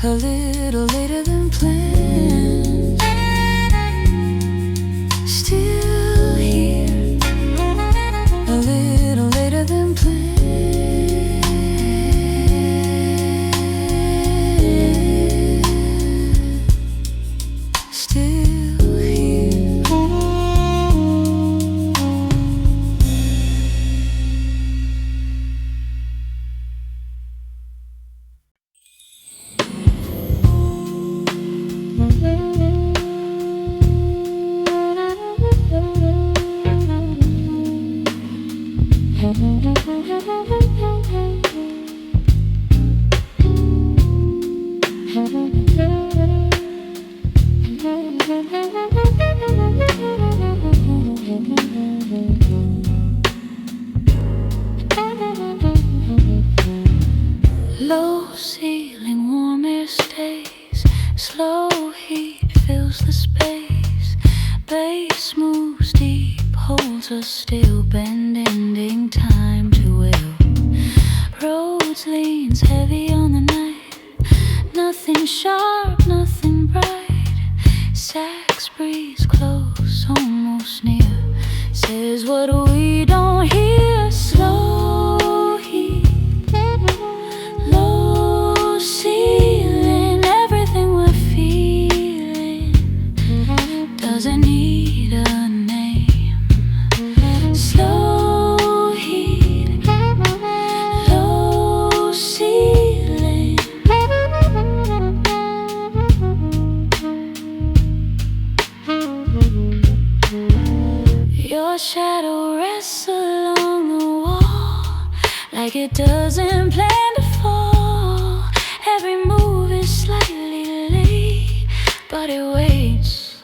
A little later than planned. Still here. A little later than planned. Still here. Low ceiling, warmest days, slow heat fills the space. Bass moves deep, holds us still, bending time to will. Rhodes leans heavy on the night, nothing sharp, nothing bright. Sax breeze close, almost near, says what we don't hear. Slow heat, low ceiling, everything we're feeling doesn't need a name. Slow heat, low ceiling. Your shadow rests along the wall like it doesn't plan to fall. Every move is slightly late, but it waits.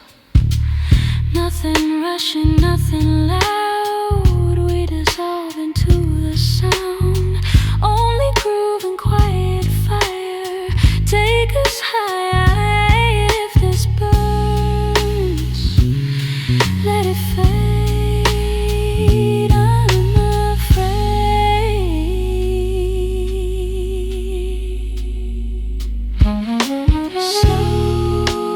Nothing rushing, nothing loud. We dissolve into the sound. Only groove and quiet fire take us higher. If this burns, let it fade. I'm afraid. Slow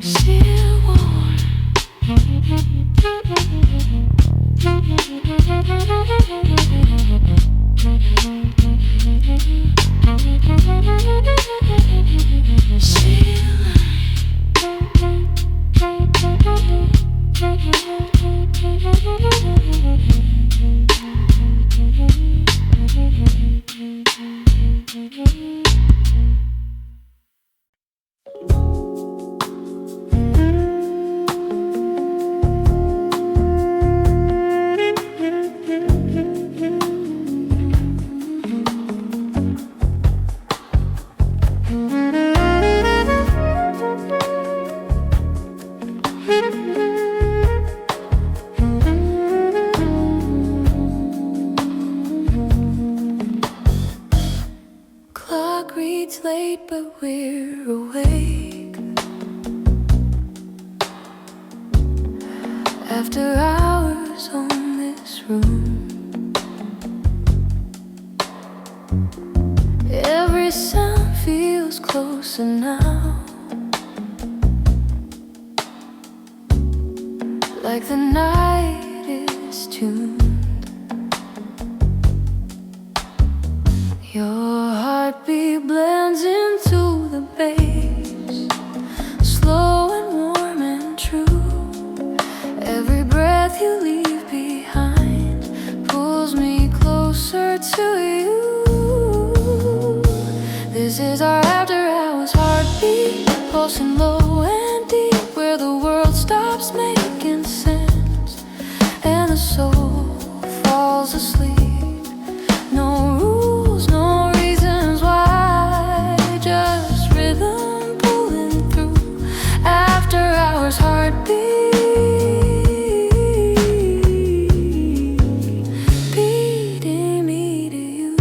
Still warm. Clock reads late, but we're awake. After hours on this room, every sound feels closer now. Like the night is tuned. Your heartbeat blends into the bass, slow and warm and true. Every breath you leave behind pulls me closer to you. This is our after hours heartbeat, pulsing low and deep, where the world stops making sense and the soul falls asleep. No rules, no reasons why, just rhythm pulling through. After hours heartbeat, beating me to you.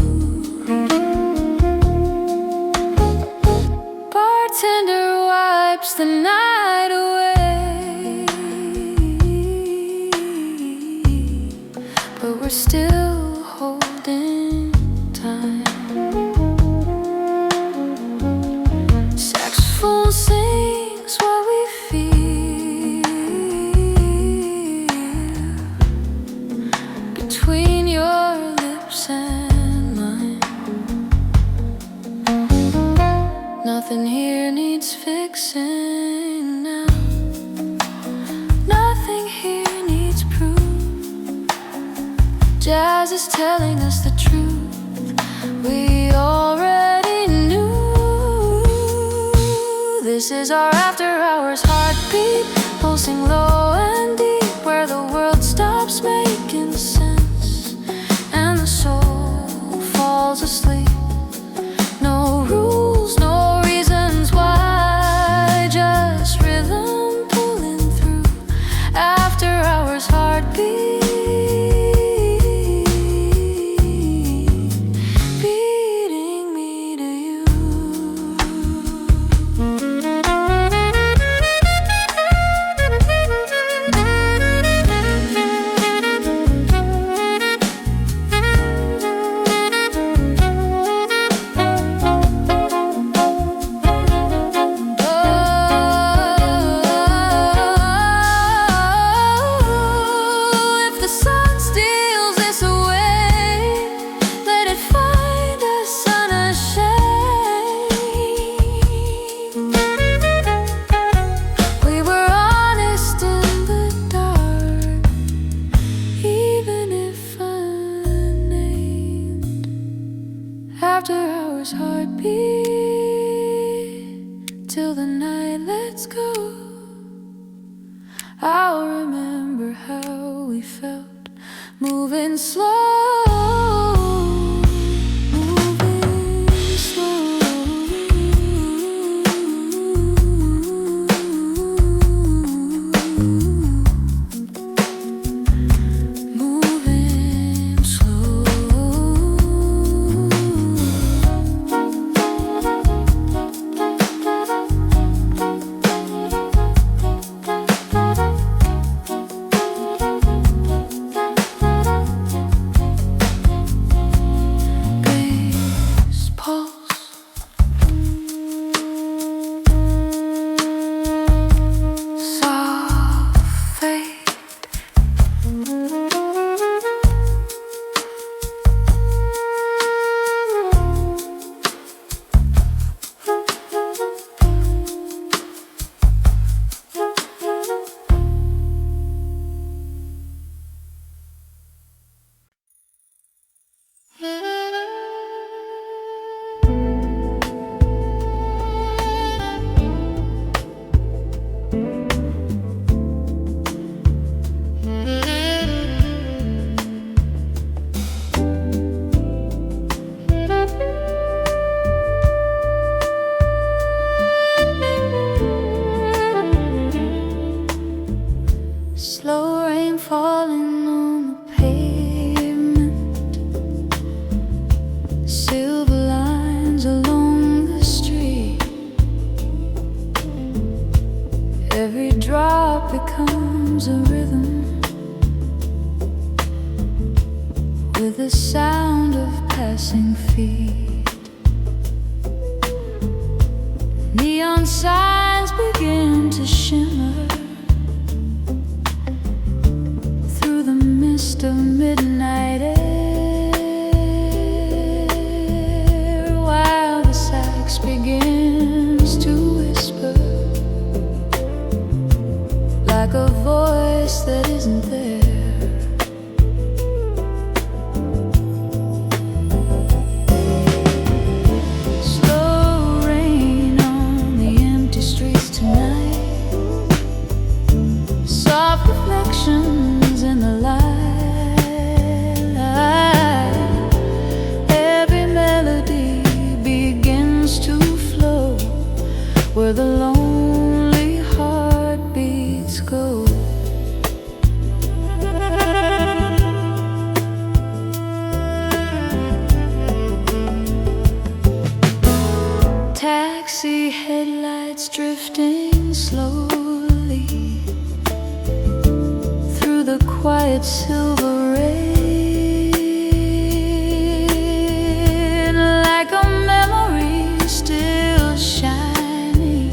Bartender wipes the night away, but we're still holding time. Saxophone sings what we feel between your lips and mine. Nothing here needs fixing now. Nothing here needs proof. Jazz is telling us the truth we already knew. This is our after hours heartbeat, pulsing low and deep, where the world stops making sense and the soul falls asleep. No rules, no reasons why, just rhythm pulling through. After hours heartbeat, beating me to you. Oh, if the sun steals this away, let it find us unashamed. We were honest in the dark, even if unnamed. After hours heartbeat, till the night lets go. I'll remember how we felt, moving slow, moving slow. Moving slow. silver lines along the street. Every drop becomes a rhythm with the sound of passing feet. Neon signs begin to shimmer through the mist of midnight air, while the sax begins to whisper like a voice that isn't there. In the light, every melody begins to flow where the lonely heartbeats go. Taxi headlights drifting slowly the quiet silver rain, like a memory still shining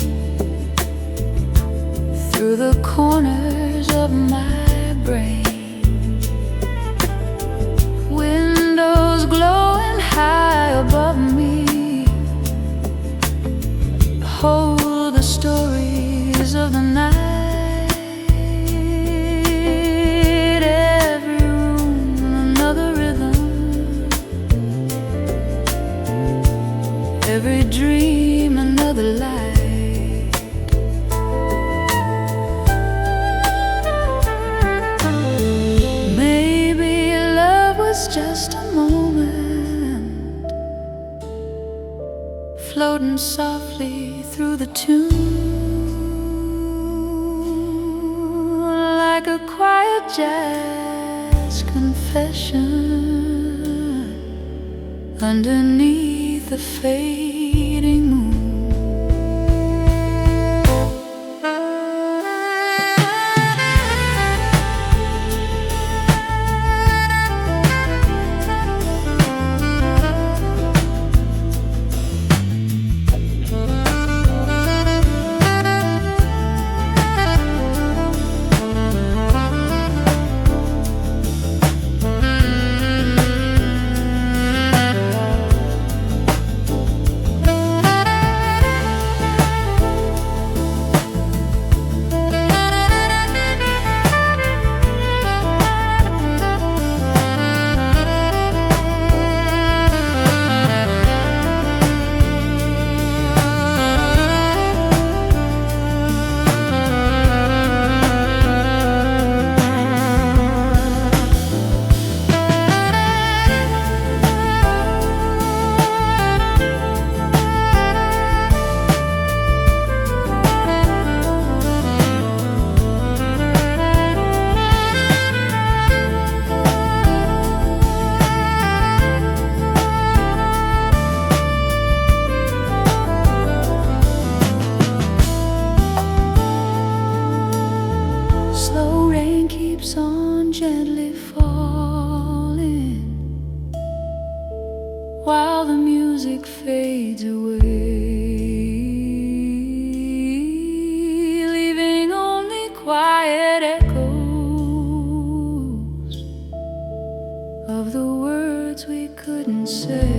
through the corners of my brain. Windows glowing high above me hold the stories of the night. Every dream another light. Maybe love was just a moment floating softly through the tune, like a quiet jazz confession underneath the fading moon. While the music fades away, leaving only quiet echoes of the words we couldn't say.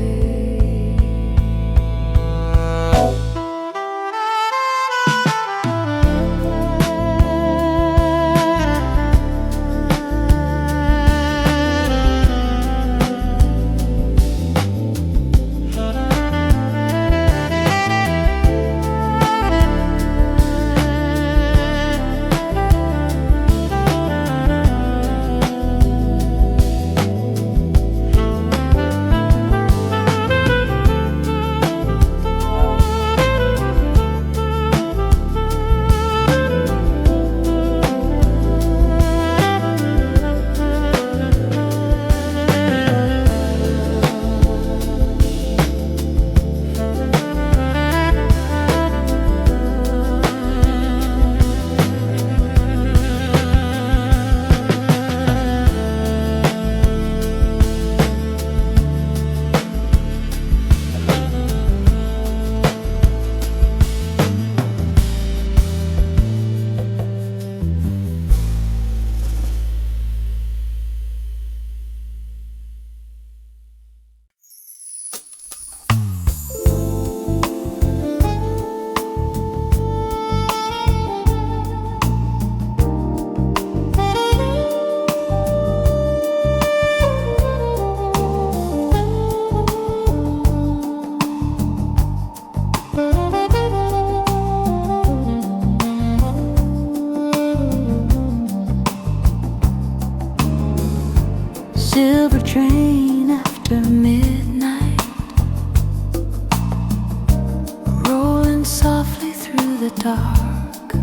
the dark.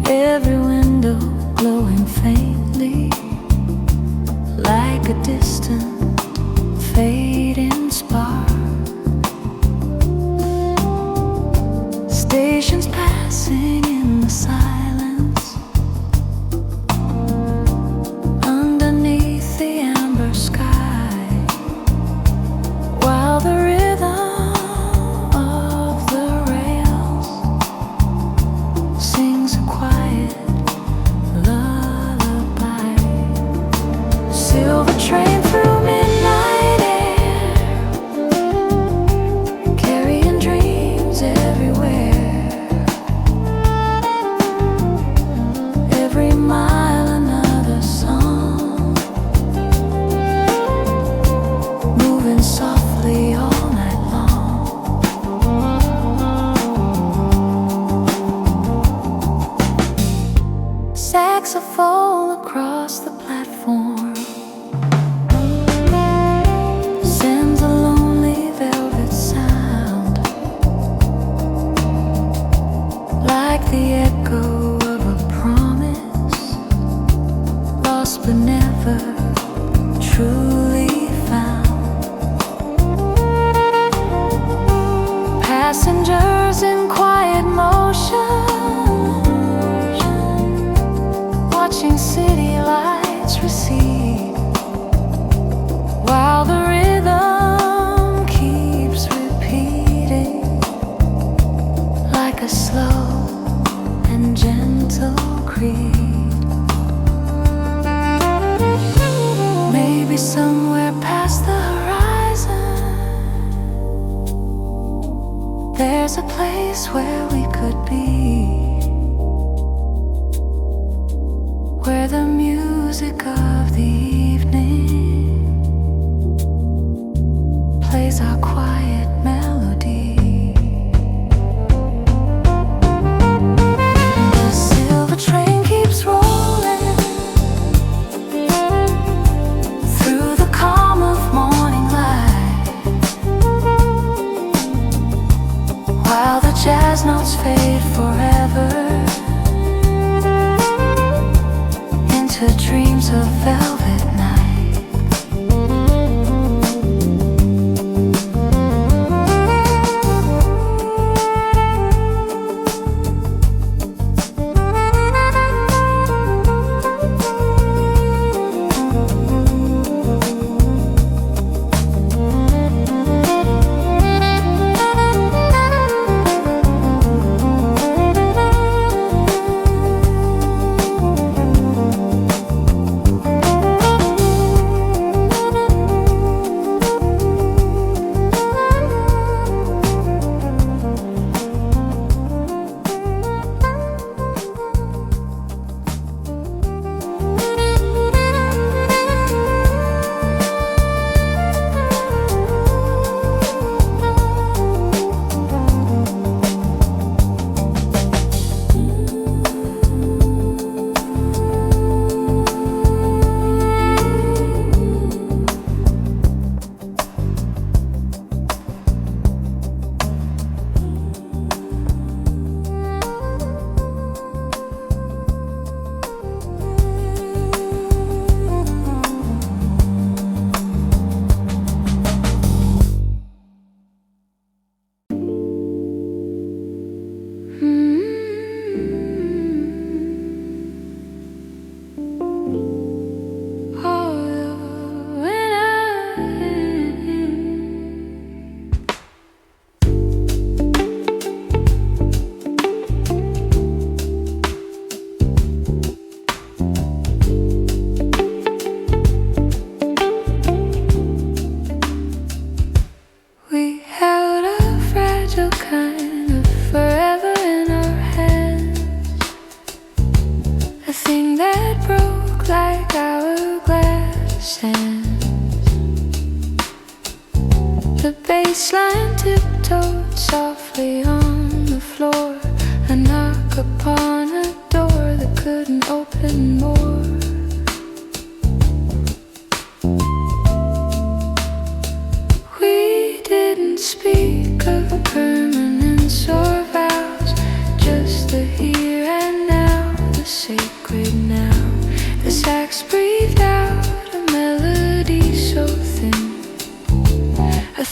Every window glowing faintly, like a distant fading spark. Stations passing in the silence, underneath the amber sky, while the rhythm of the rails sings a quiet lullaby. Silver train through midnight air, carrying dreams everywhere. Every mile another song, moving softly all night long. Saxophone across the platform sends a lonely velvet sound, like the echo of a promise, lost but never truly found. Passengers in quiet motion, watching city lights recede, while the rhythm keeps repeating, like a slow and gentle creed. Maybe somewhere past the horizon, there's a place where we could be, where the music of the evening plays our quiet melody. The silver train keeps rolling through the calm of morning light, while the jazz notes fade forever into dreams of velvet night. The baseline tiptoed softly on the floor. A knock upon a door that couldn't open more. We didn't speak of permanent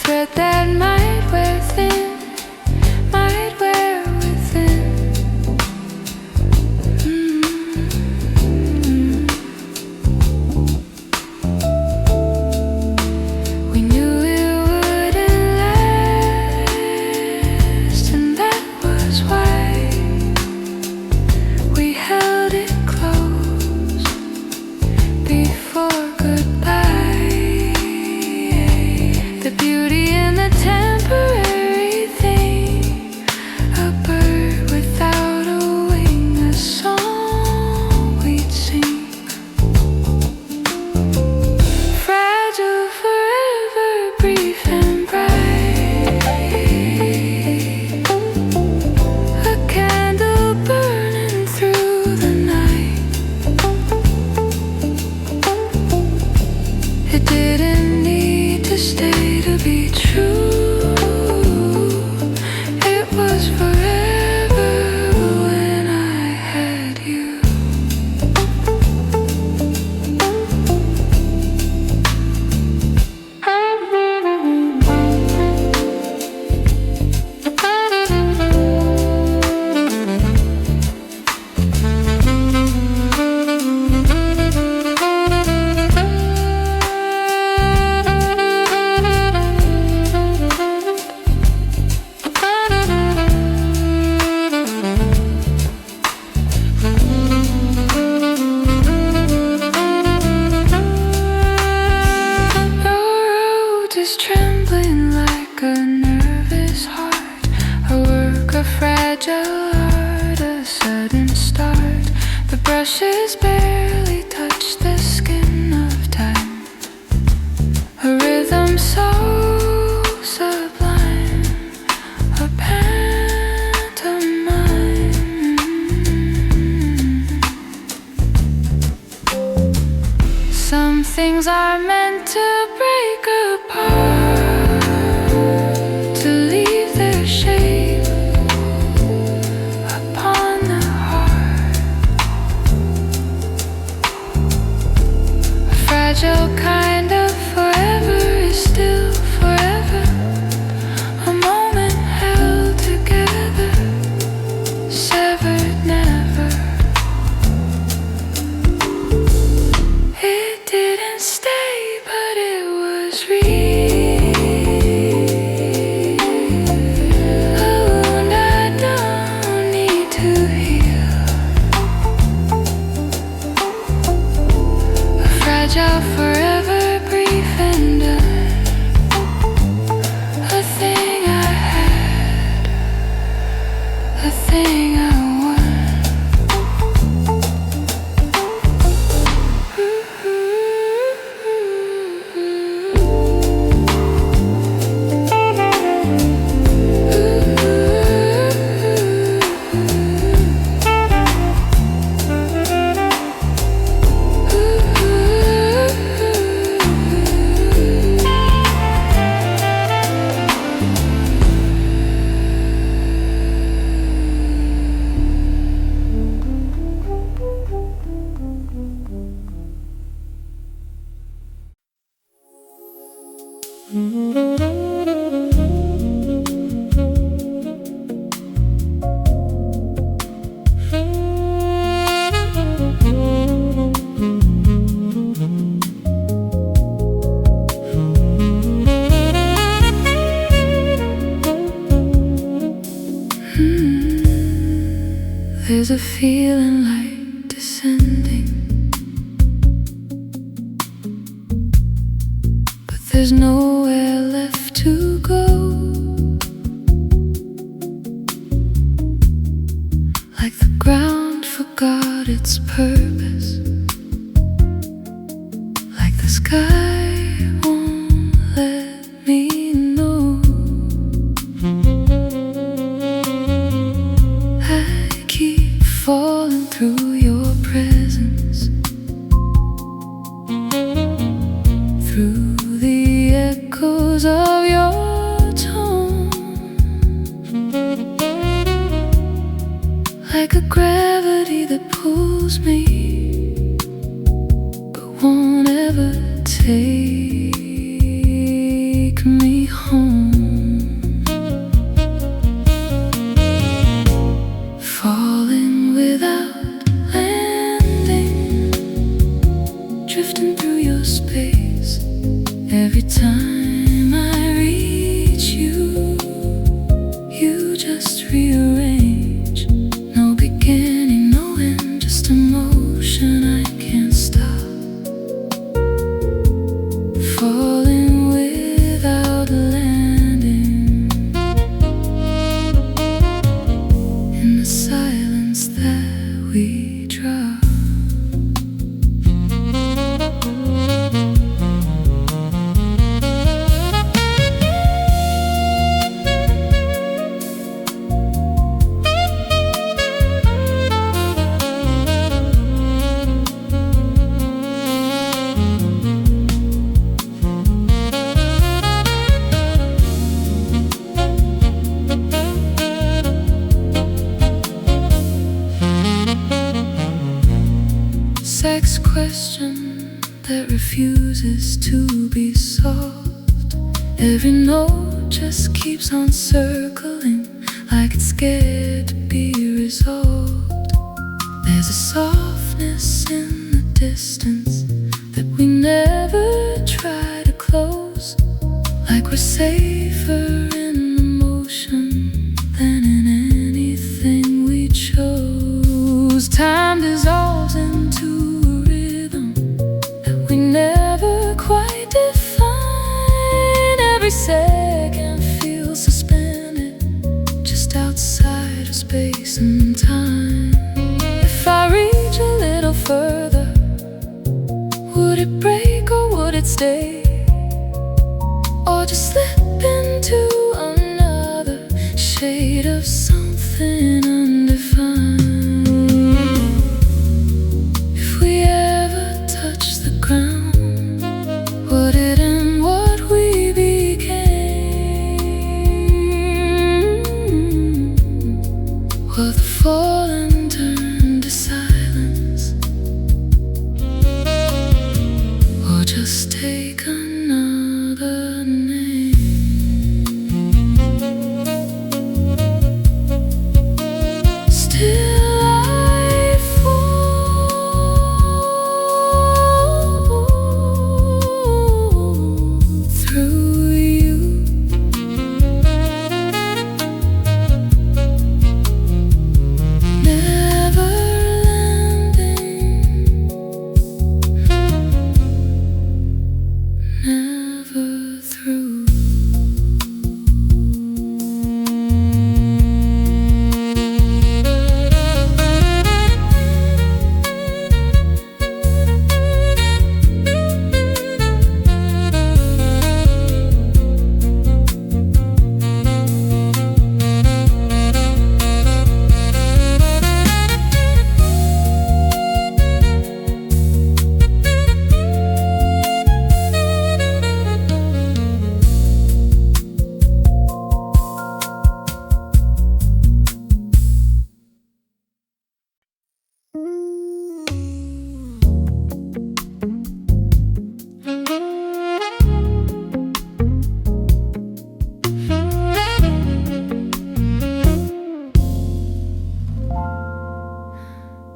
secret that might wear thin, might wear within. We knew it wouldn't last, and that was why we held it close before goodbye. The beauty in the temporary thing, a bird without a wing, a song we'd sing. Fragile, forever, brief and bright. A candle burning through the night. It didn't need to stay to be true. It was forever when I had you. Rhodes is trembling like a nervous heart, a work of fragile art, a sudden start. The brushes barely touch the skin of time, a rhythm so sublime, a pantomime. Some things are meant to break apart, to leave their shape upon the heart. A fragile kind of forever is still forever, a moment held together, severed never. It didn't stay, but it was real. A wound I don't need to heal. A fragile forever, brief and done. A thing I had, a thing I won. There's a feeling like descending, but there's nowhere left to go. Like the ground forgot its purpose, like the sky won't let me know. I keep falling through your presence, through the echoes of your tone, like a gravity that pulls me but won't ever take take me home. Falling without landing, drifting through your space. Every time I reach you, you just rearrange. No beginning, no end, just emotion I can't stop. Falling without landing, in the silence that we drop. Sex question that refuses to be solved. Every note just keeps on circling, like it's scared to be resolved. There's a softness in the distance that we never try to close, like we're safer in the motion than in anything we chose. Time dissolves into never quite define. Every second feels suspended, just outside of space and time. If I reach a little further, would it break or would it stay? Or just slip into another shade of something undefined? If we ever touch the ground, would it end what we became? Will the fallen turn to silence, or just take another name? Still I fall through you. Never landing, never through.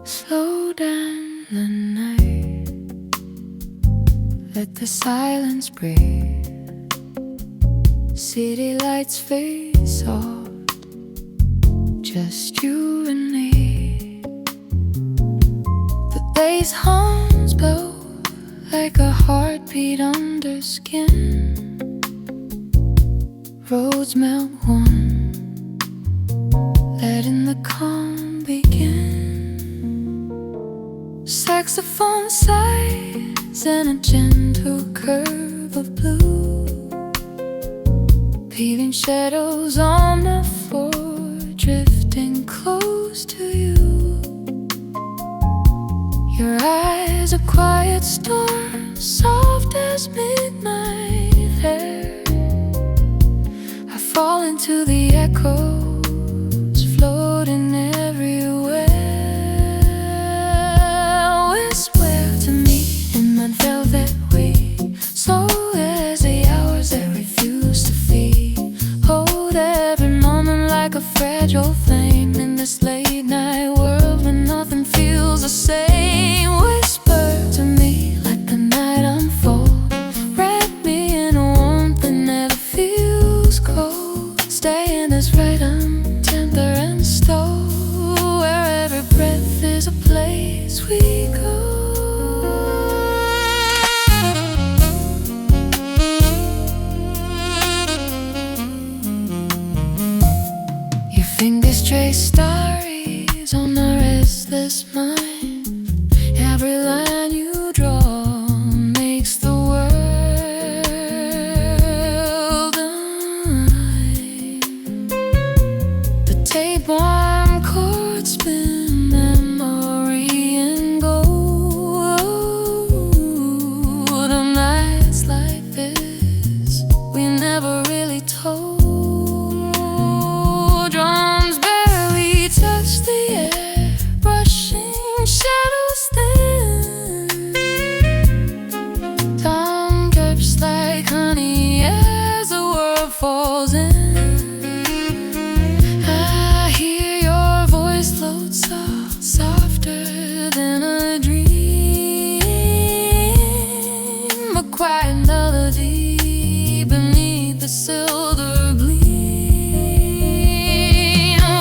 Slow down the night, let the silence breathe. City lights fade soft, just you and me. The day's hums blow like a heartbeat under skin. Roads melt one, letting the calm begin. Saxophone sighs and a gentle curve of blue, peeling shadows on the floor, drifting close to you. Your eyes a quiet storm, soft as midnight air. I fall into the echoes, floating everywhere. Whisper to me in my velvet way, slow as the hours that refuse fragile flame in this late night world when nothing feels the same. Whisper to me, let the night unfold. Wrap me in a warmth that never feels cold. Stay in this rhythm, tender and slow, where every breath is a place we go. Fingers trace stories on a restless mind. Every line you draw makes the world mine. The tape-warm chords spin memory and gold. On nights like this, we never really told. Shadows thin, tongue drips like honey as the world falls in. I hear your voice float soft, softer than a dream, a quiet melody beneath the silver gleam.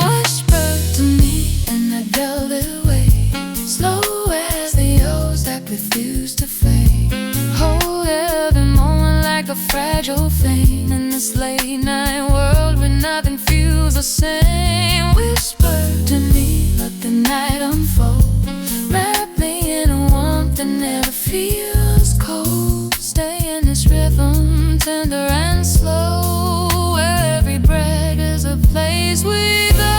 Whisper to me in that velvet way, slow as the oaks that refuse to fade. Hold every moment like a fragile flame in this late night world where nothing feels the same. Whisper to me, let the night unfold. Wrap me in a warmth that never feels cold. Stay in this rhythm, tender and slow, where every breath is a place we go.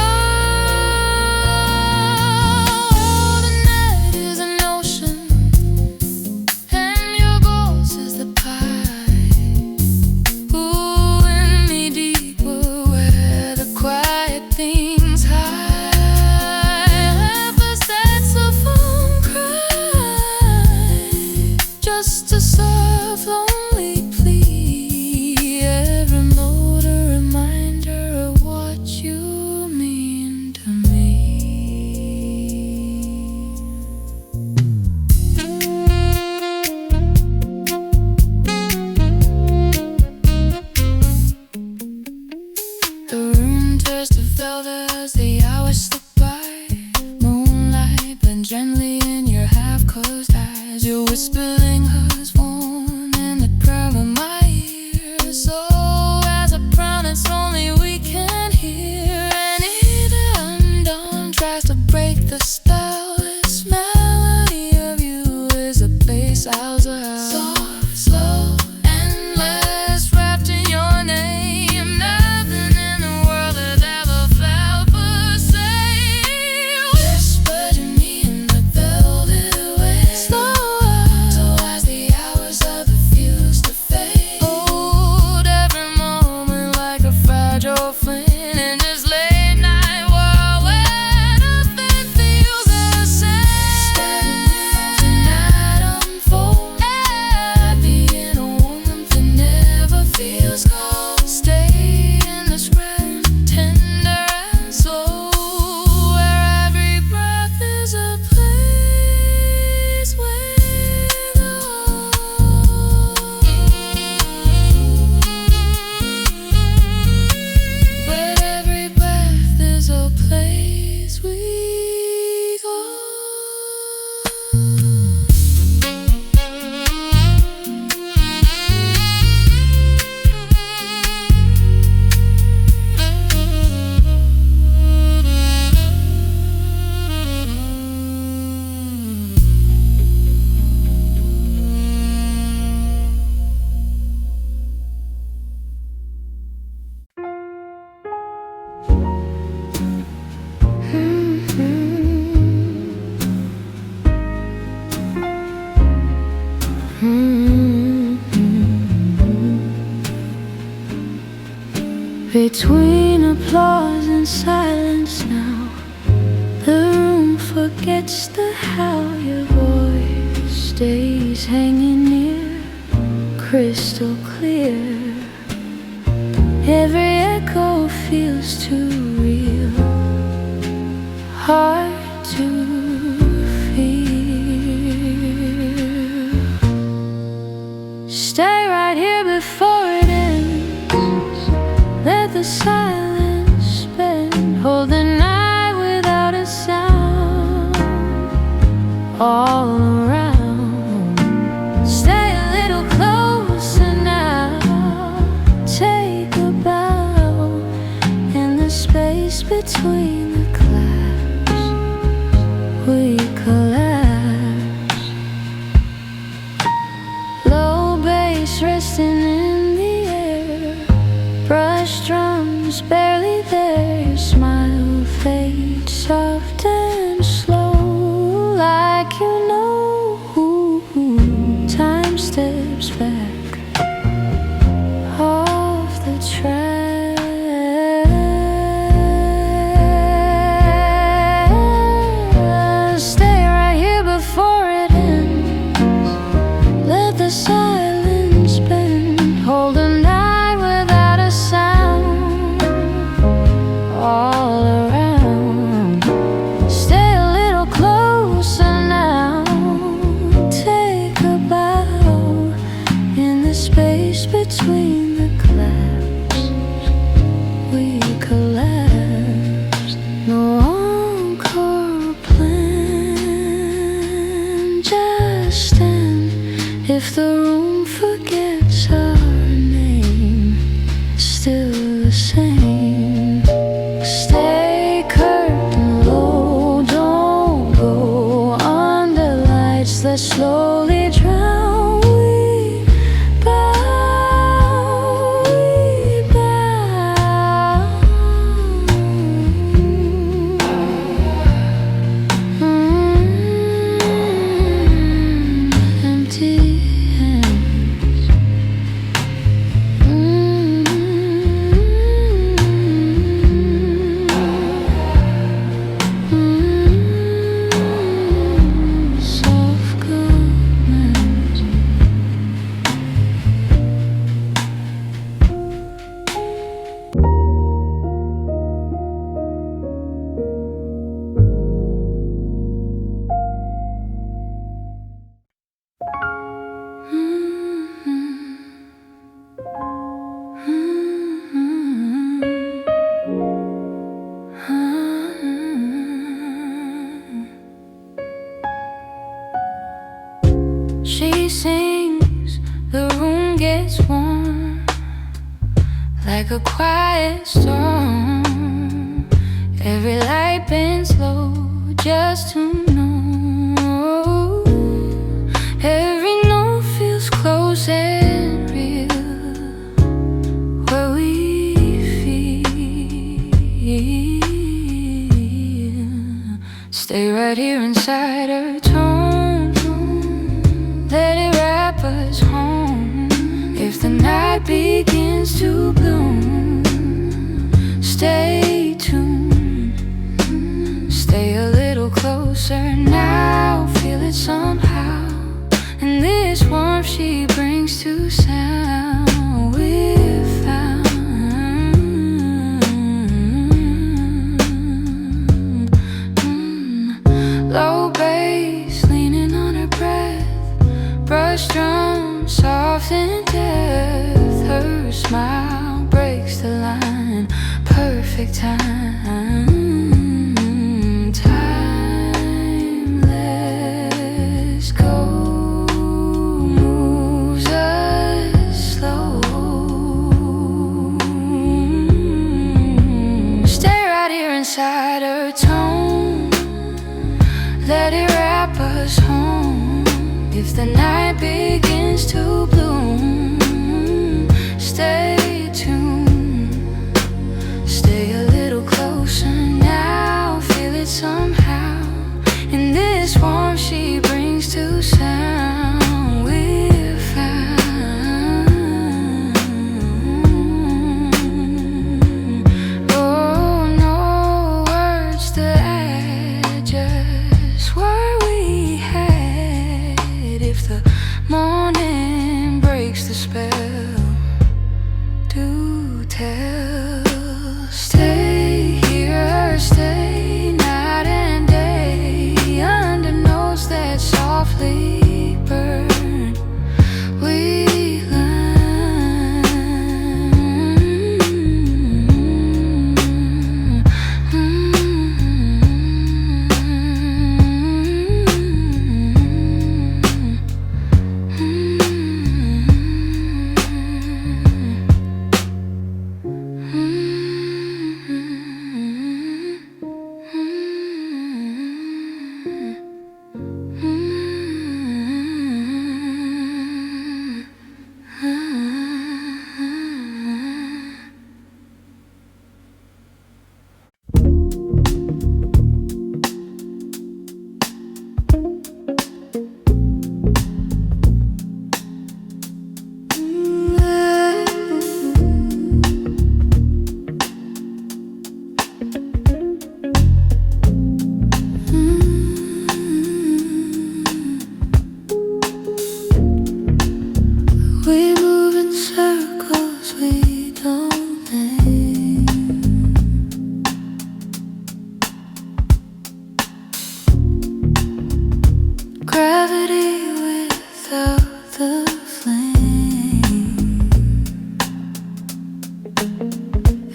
Just a soft, lonely plea, every note a reminder of what you mean to me. The room turns to velvet as the hours slip by. Moonlight blends gently in your half-closed eyes. Your whispering hugs warm in the crown of my ear. So as a promise only we can hear. And either undone tries to break the spell. This melody of you is a bass house of soft, slow, endless, wrapped in your name. Nothing in the world has ever felt the same. Whisper to me in the velvet way, slow as the hours of refuse to fade. Hold every moment like a fragile flame in this late night world where nothing feels the same. The night unfold, happy in a warmth that never feels cold. Stay in this rhythm, tender and slow, where every breath is a place we go. Where every breath is a place we go. Between applause and silence now, the room forgets the how. Your voice stays hanging near, crystal clear. Every echo feels too real. hard to feel. Stay right here before it ends. Let the silence spin. Hold the night without a sound. All around. Stay a little closer now. Take a bow in the space between the clouds. We collapse. Low bass resting in the air. Brush drums barely there. Your smile fades soft and slow, like you know. Time steps back off the track. Stay right here before it ends. Let the silence bend. Hold a night without a sound. All around. Stay a little closer now. Take a bow in the space between the clouds. We collapse. No encore plan. Just stand. If the room forgets our name, it's still the same. Stay curtain low. Don't go under lights that slowly drown. We bow, we bow. Empty hands. Soft comments. She sings, the room gets warm, like a quiet storm. Every light bends low just to know. Every note feels close and real, where we feel. Stay right here inside her tone. Let it wrap us home. If the night begins to bloom, stay tuned. Stay a little closer now. Feel it somehow. And this warmth she brings to sound. We're found. Low bass leaning on her breath. Brush drum, soft in depth. Her smile breaks the line. Perfect time. Timeless go moves us slow. Stay right here inside her tone. Let it wrap us home. If the night begins to bloom, stay tuned. Stay a little closer now. Feel it somehow. In this warmth she brings to sound. We're found. Oh, no words to add, just what we had. If the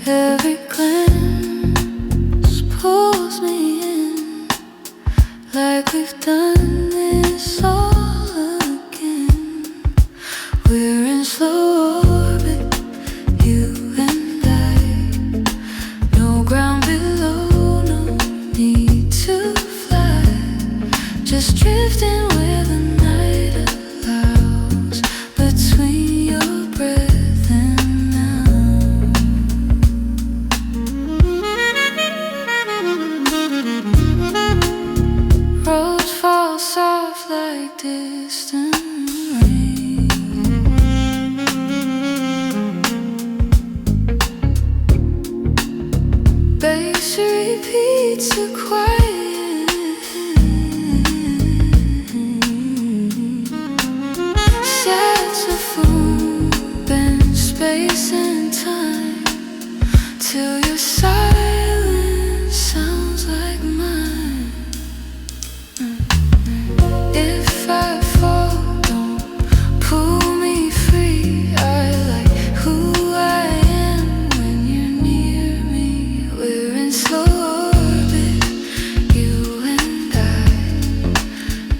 Every glance pulls me in, like we've done this all again. We're in slow orbit, you and I. No ground below, no need to fly. Just drifting where the night allows, between your breath and now. Roads fall soft like distant rain. Bass repeats a quiet saxophone bends space and time till your silence sounds like mine. If I fall, don't pull me free. I like who I am when you're near me. We're in slow orbit, you and I.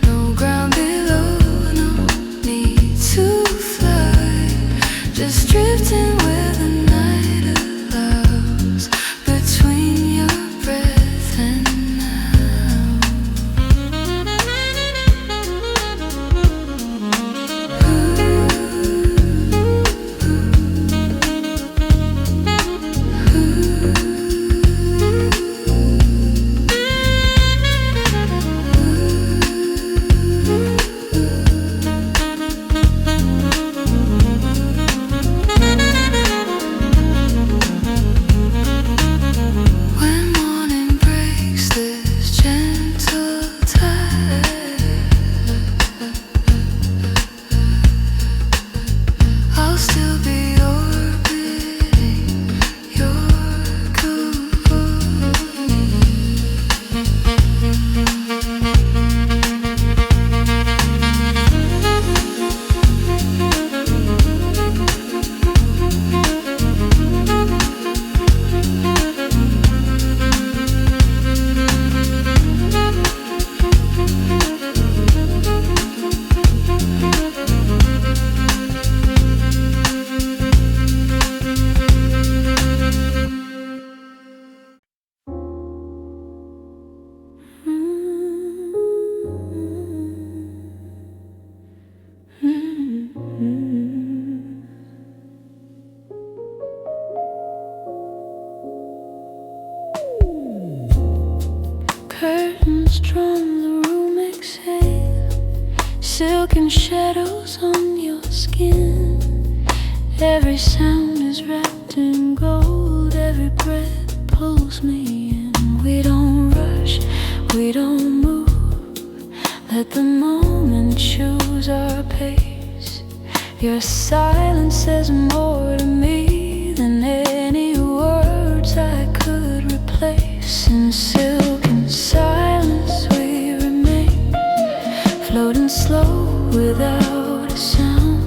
No ground below, no need to fly. Just drifting where the night allows, between your breath and when morning breaks this gentle tide, I'll still be orbiting your curtains drawn, the room exhale, silken shadows on your skin. Every sound is wrapped in gold, every breath pulls me in. We don't rush, we don't move, let the moment choose our pace. Your silence says more to me than any words I could replace. In silken silence we remain, floating slow without a sound.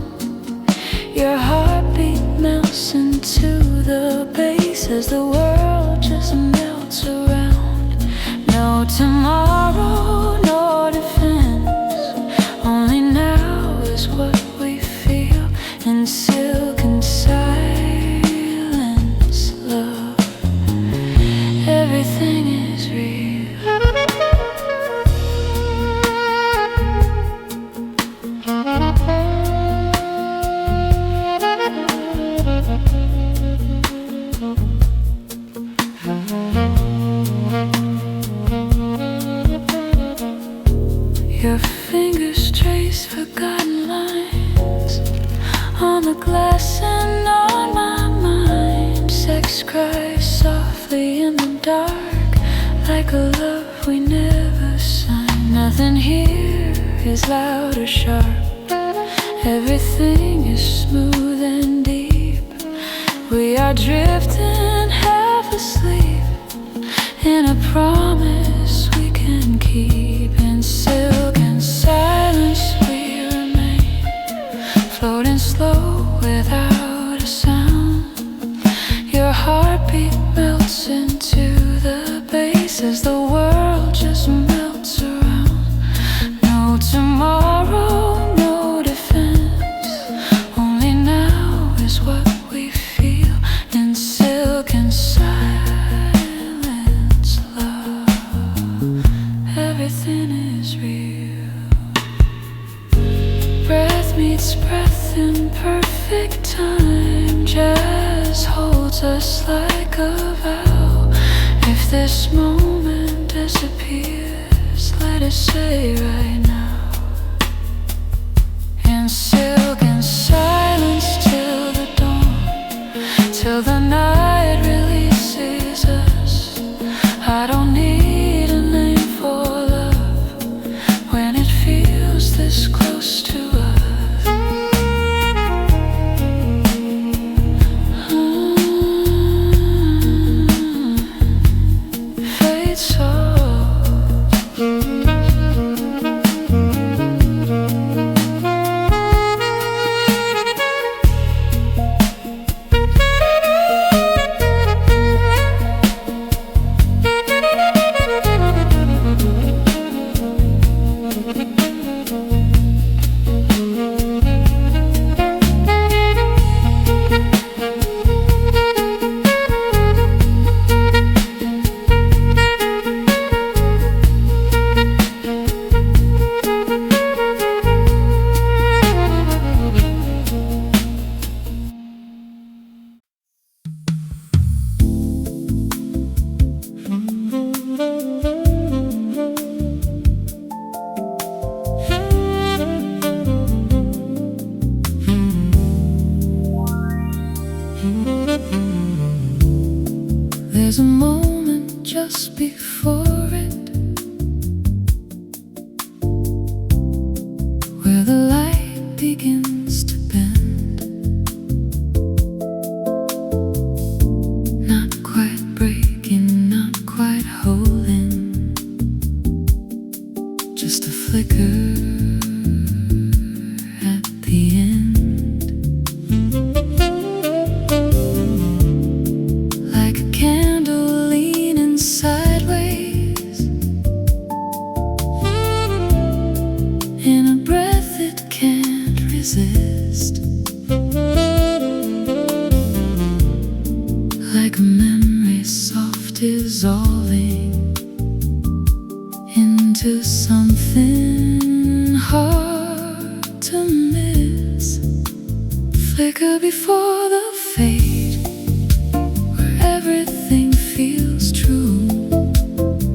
Your heartbeat melts into the bass as the world just melts around. No tomorrow, no defense, only now is what we feel. In silken silence, love, everything is real. Your fingers trace forgotten lines on the glass and on my mind. Sex cries softly in the dark, like a love we never signed. Nothing here is loud or sharp, everything is smooth and deep. We are drifting half asleep in a promise we can keep. In silken silence we remain, floating slow without a sound. Your heart heartbeat melts into the bass as the world just melts around. No tomorrow, no defense. Only now is what we feel in silk and silence, love. Everything is real. Breath meets breath in perfect time. Jazz holds us like a vow. If this moment disappears, let it say right now. In silk and silence till the dawn, till the night releases us. I don't need a name for love when it feels this close to us. Fades off. There's a moment just before it where the light begins to bend, not quite breaking, not quite holding, just a flicker at the end. Like a memory soft dissolving into something hard to miss. Flicker before the fade, where everything feels true,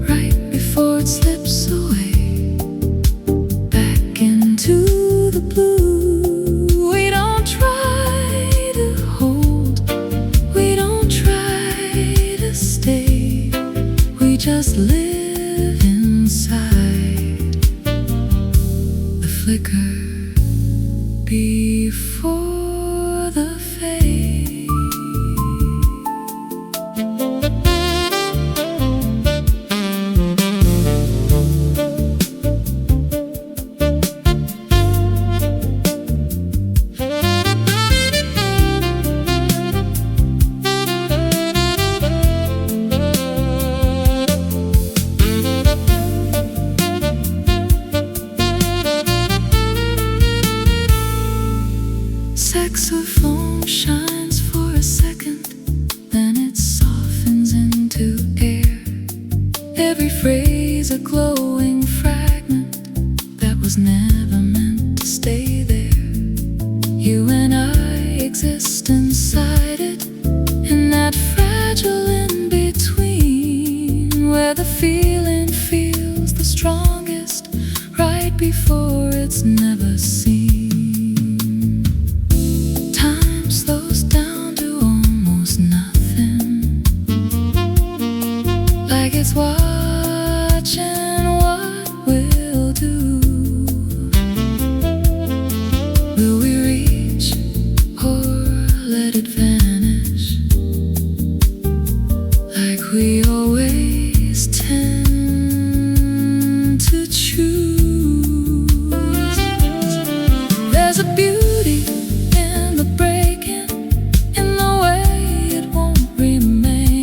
right before it slips away, back into the blue. Just live inside the flicker before the fade. Saxophone shines for a second, then it softens into air. Every phrase a glowing fragment that was never meant to stay there. You and I exist inside it, in that fragile in-between, where the feeling feels the strongest, right before it's never seen. It's watching what we'll do. Will we reach or let it vanish, like we always tend to choose? There's a beauty in the breaking, in the way it won't remain.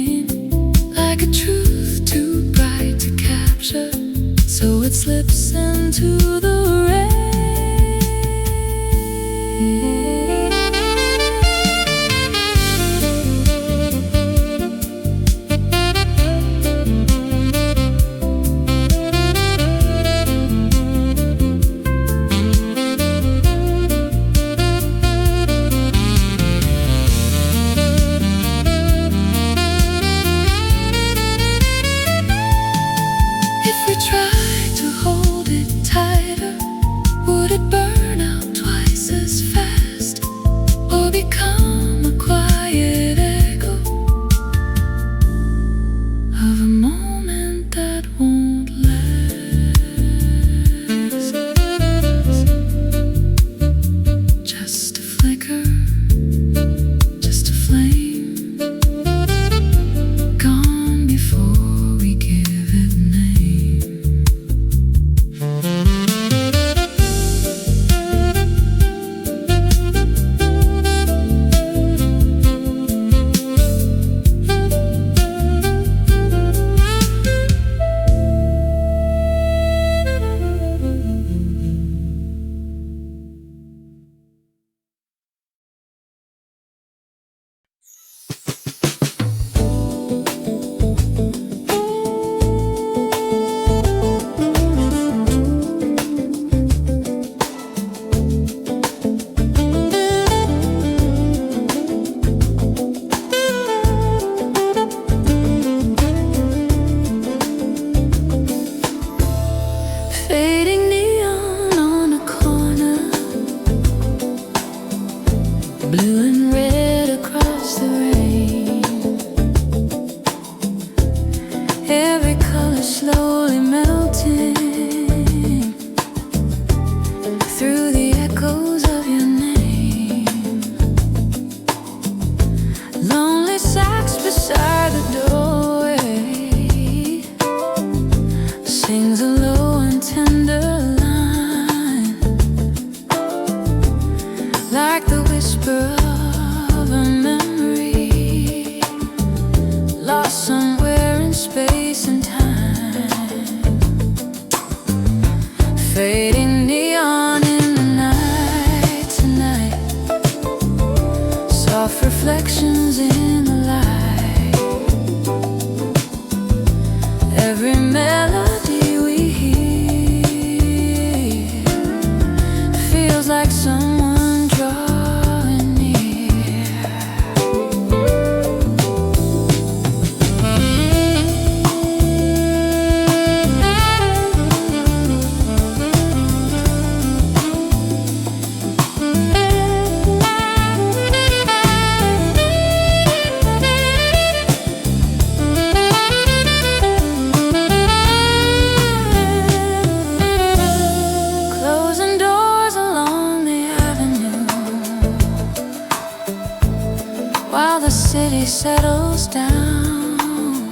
city settles down,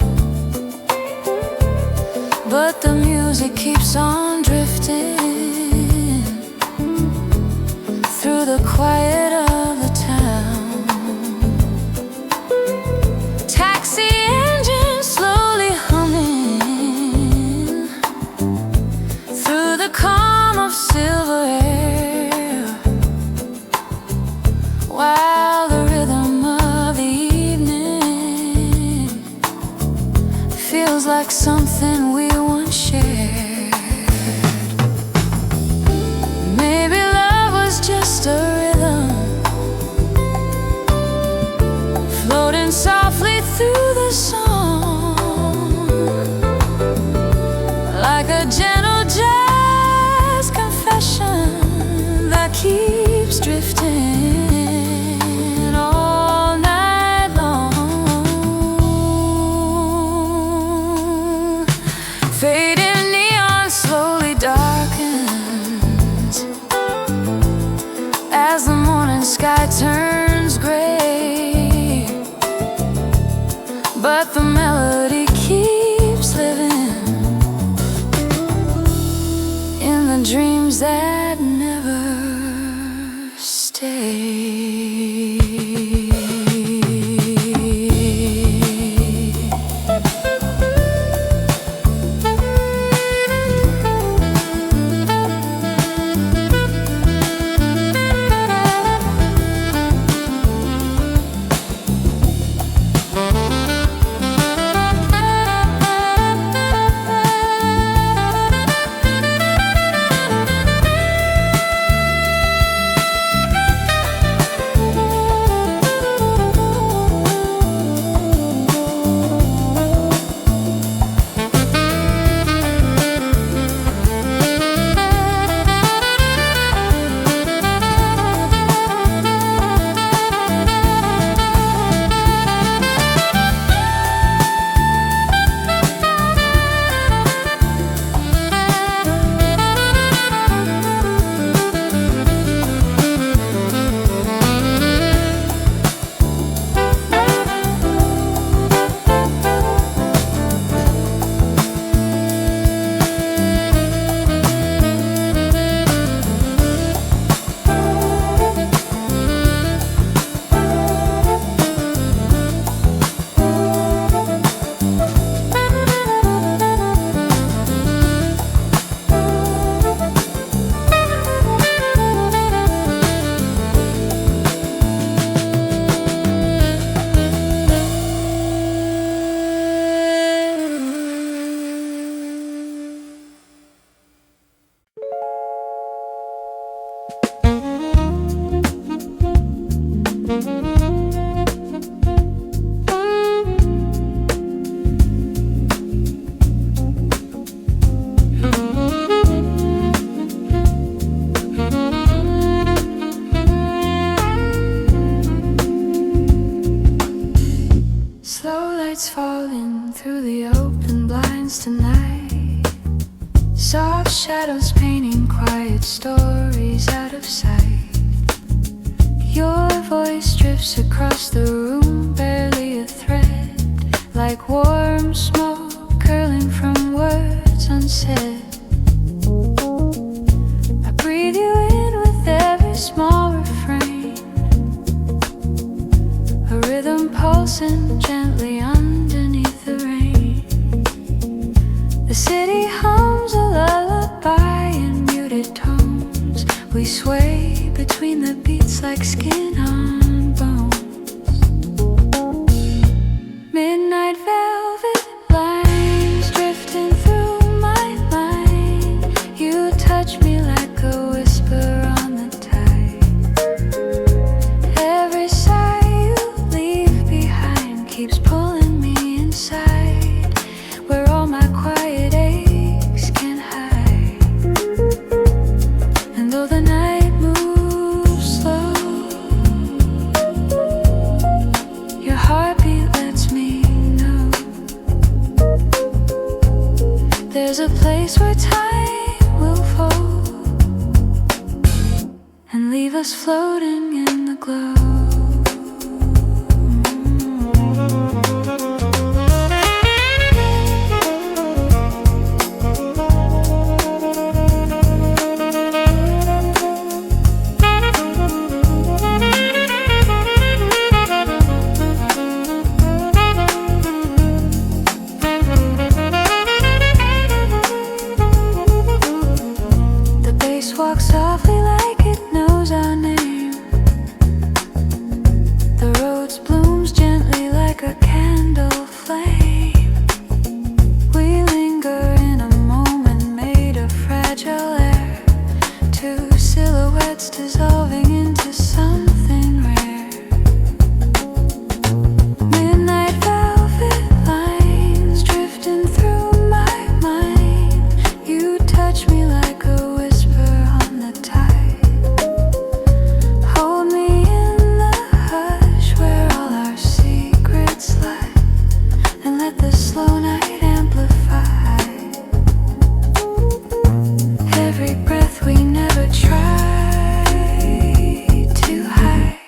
but the music keeps on drifting through the quiet of the town. Taxi engine slowly humming through the calm of silver air, while the rhythm of the evening feels like something we once shared. Maybe love was just a rhythm floating softly through the song, like a gentle jazz confession that keeps drifting all night long. Fading neon slowly darkens as the morning sky turns gray, but the melody keeps living in the dreams that never stay. Falling through the open blinds tonight, soft shadows painting quiet stories out of sight. Your voice drifts across the room, barely a thread, like warm smoke curling from words unsaid. I breathe you in with every small refrain, a rhythm pulsing gently underneath the rain. The city hums a lullaby in muted tones. We sway between the beats like skin on bones. Midnight velvet lines drifting through my mind. You touch me like a whisper on the tide. Every sigh you leave behind keeps pulling me inside, where all my quiet aches can hide. And though the night moves slow, your heartbeat lets me know there's a place where time will fold and leave us floating in the glow. like a candle flame. We linger in a moment made of fragile air. Two silhouettes dissolving into something rare. Midnight velvet lines drifting through my mind. You touch me like a whisper on the tide. Hold me in the hush where all our secrets lie, and let the slow night amplify every breath we never tried to hide.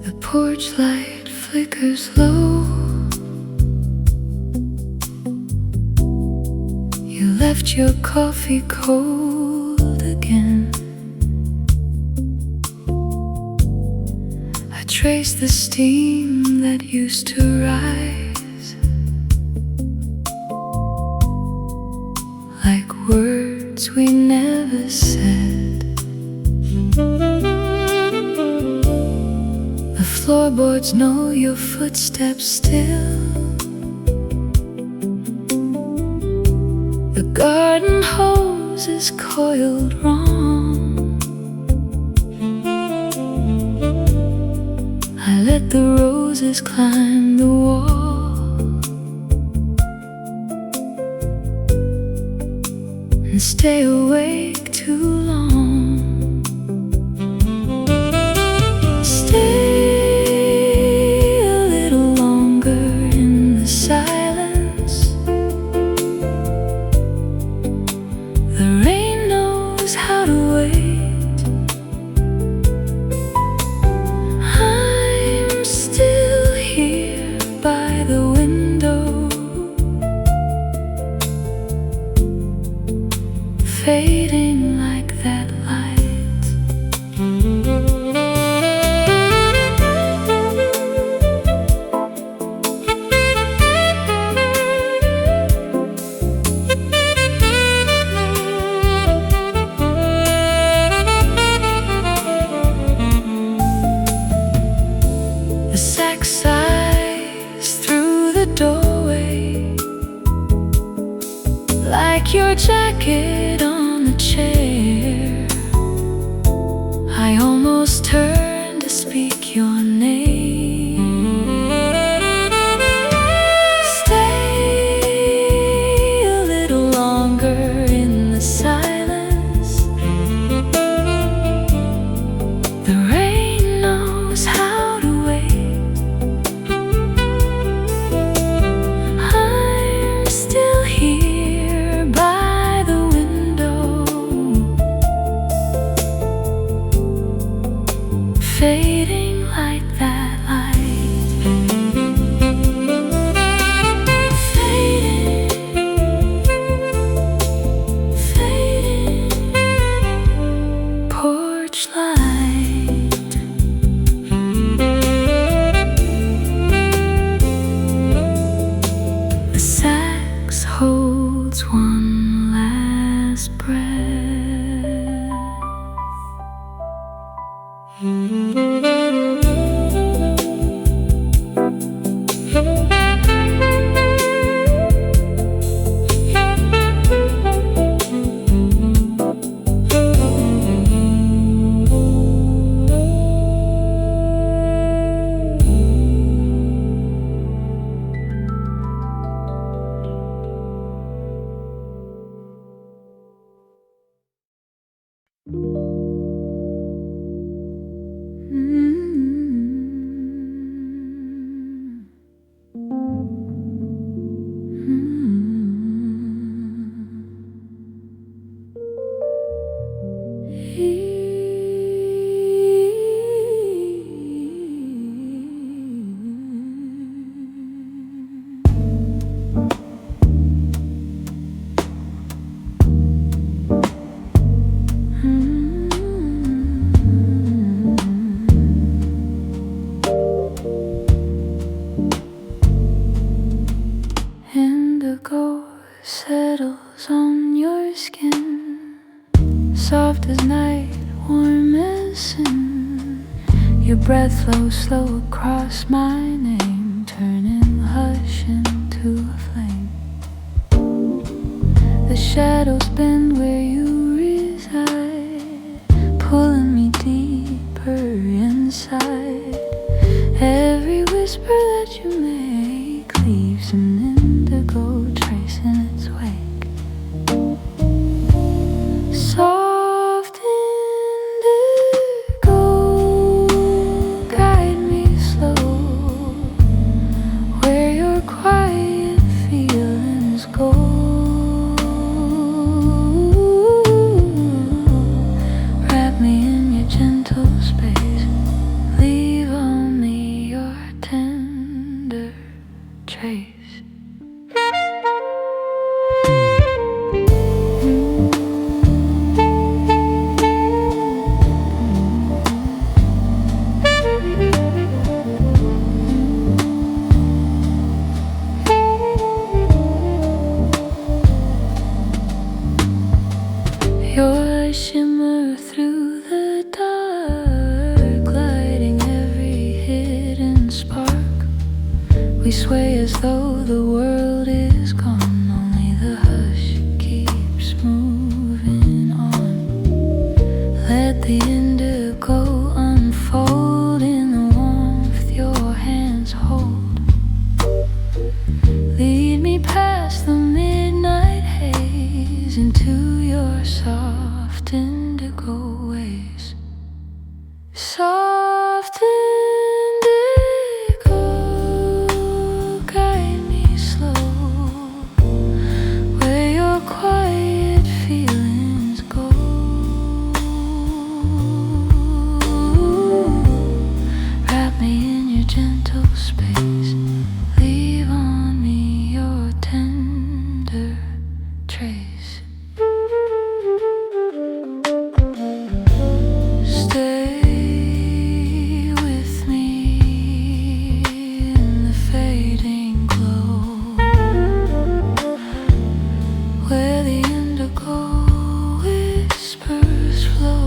The porch light flickers low. You left your coffee cold again. I trace the steam that used to rise, like words we never said. The floorboards know your footsteps still. The garden hose is coiled wrong. I let the roses climb the wall and stay awake too long. Stay a little longer in the silence. The rain knows how to wait. I'm still here by the window, fading like that light. The sack sighs through the doorway, like your jacket on the chair. I almost turned to speak your name. Stay a little longer in the silence. The rain knows how to wait. I'm still here by the window, fading like that light. Fading, fading, porch light. The sax holds one last breath. breath flows slow across my name, turning hush into a flame. The shadows bend where you reside, pulling me deeper inside. Every whisper that you make leaves an indigo trace in its wake. Soft indigo, guide me slow where your quiet feelings go. Wrap me in your gentle space, leave on me your tender trace. Your shimmer through the dark, lighting every hidden spark. We sway as though the world is gone, only the hush keeps moving on. Let the indigo unfold in the warmth your hands hold. Lead me past the midnight haze into your soft indigo ways. Soft indigo, guide me slow where your quiet feelings go. Wrap me in your gentle space, leave on me your tender trace. Stay with me in the fading glow, where the indigo whispers flow.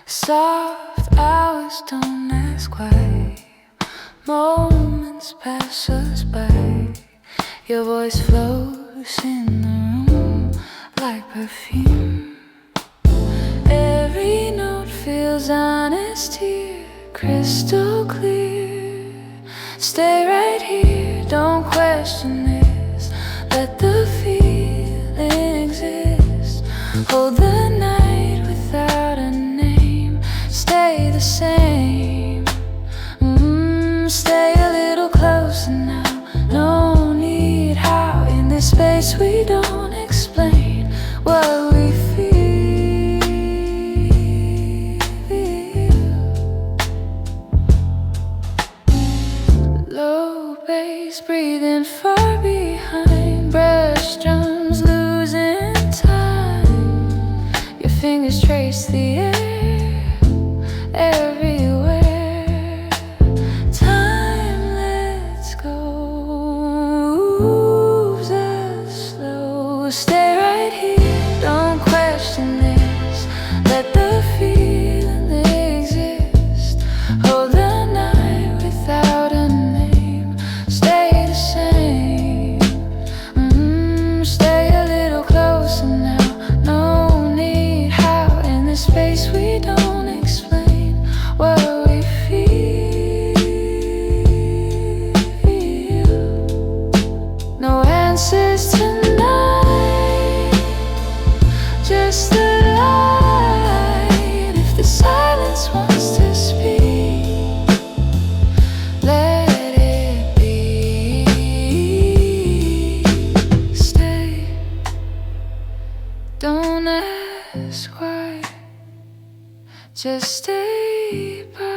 Soft hours don't ask why, moments pass us by. Your voice flows in the room like perfume. Every note feels honest here, crystal clear. Stay right here, don't question this. Let the feeling exist. Hold the night without a name. Stay the same. Stay a little closer now. No need how. In this space we don't explain what we feel. Low bass breathing far behind, brush drums losing time. Your fingers trace the air everywhere. Time lets go, moves us slow. Stay right here, don't question this. Let the feeling exist. Hold the night without a name. Stay the same. Stay a little closer now. No need how. In this space we don't explain what we feel. No answers tonight, just the light. If the silence wants to speak, let it be. Stay Just stay by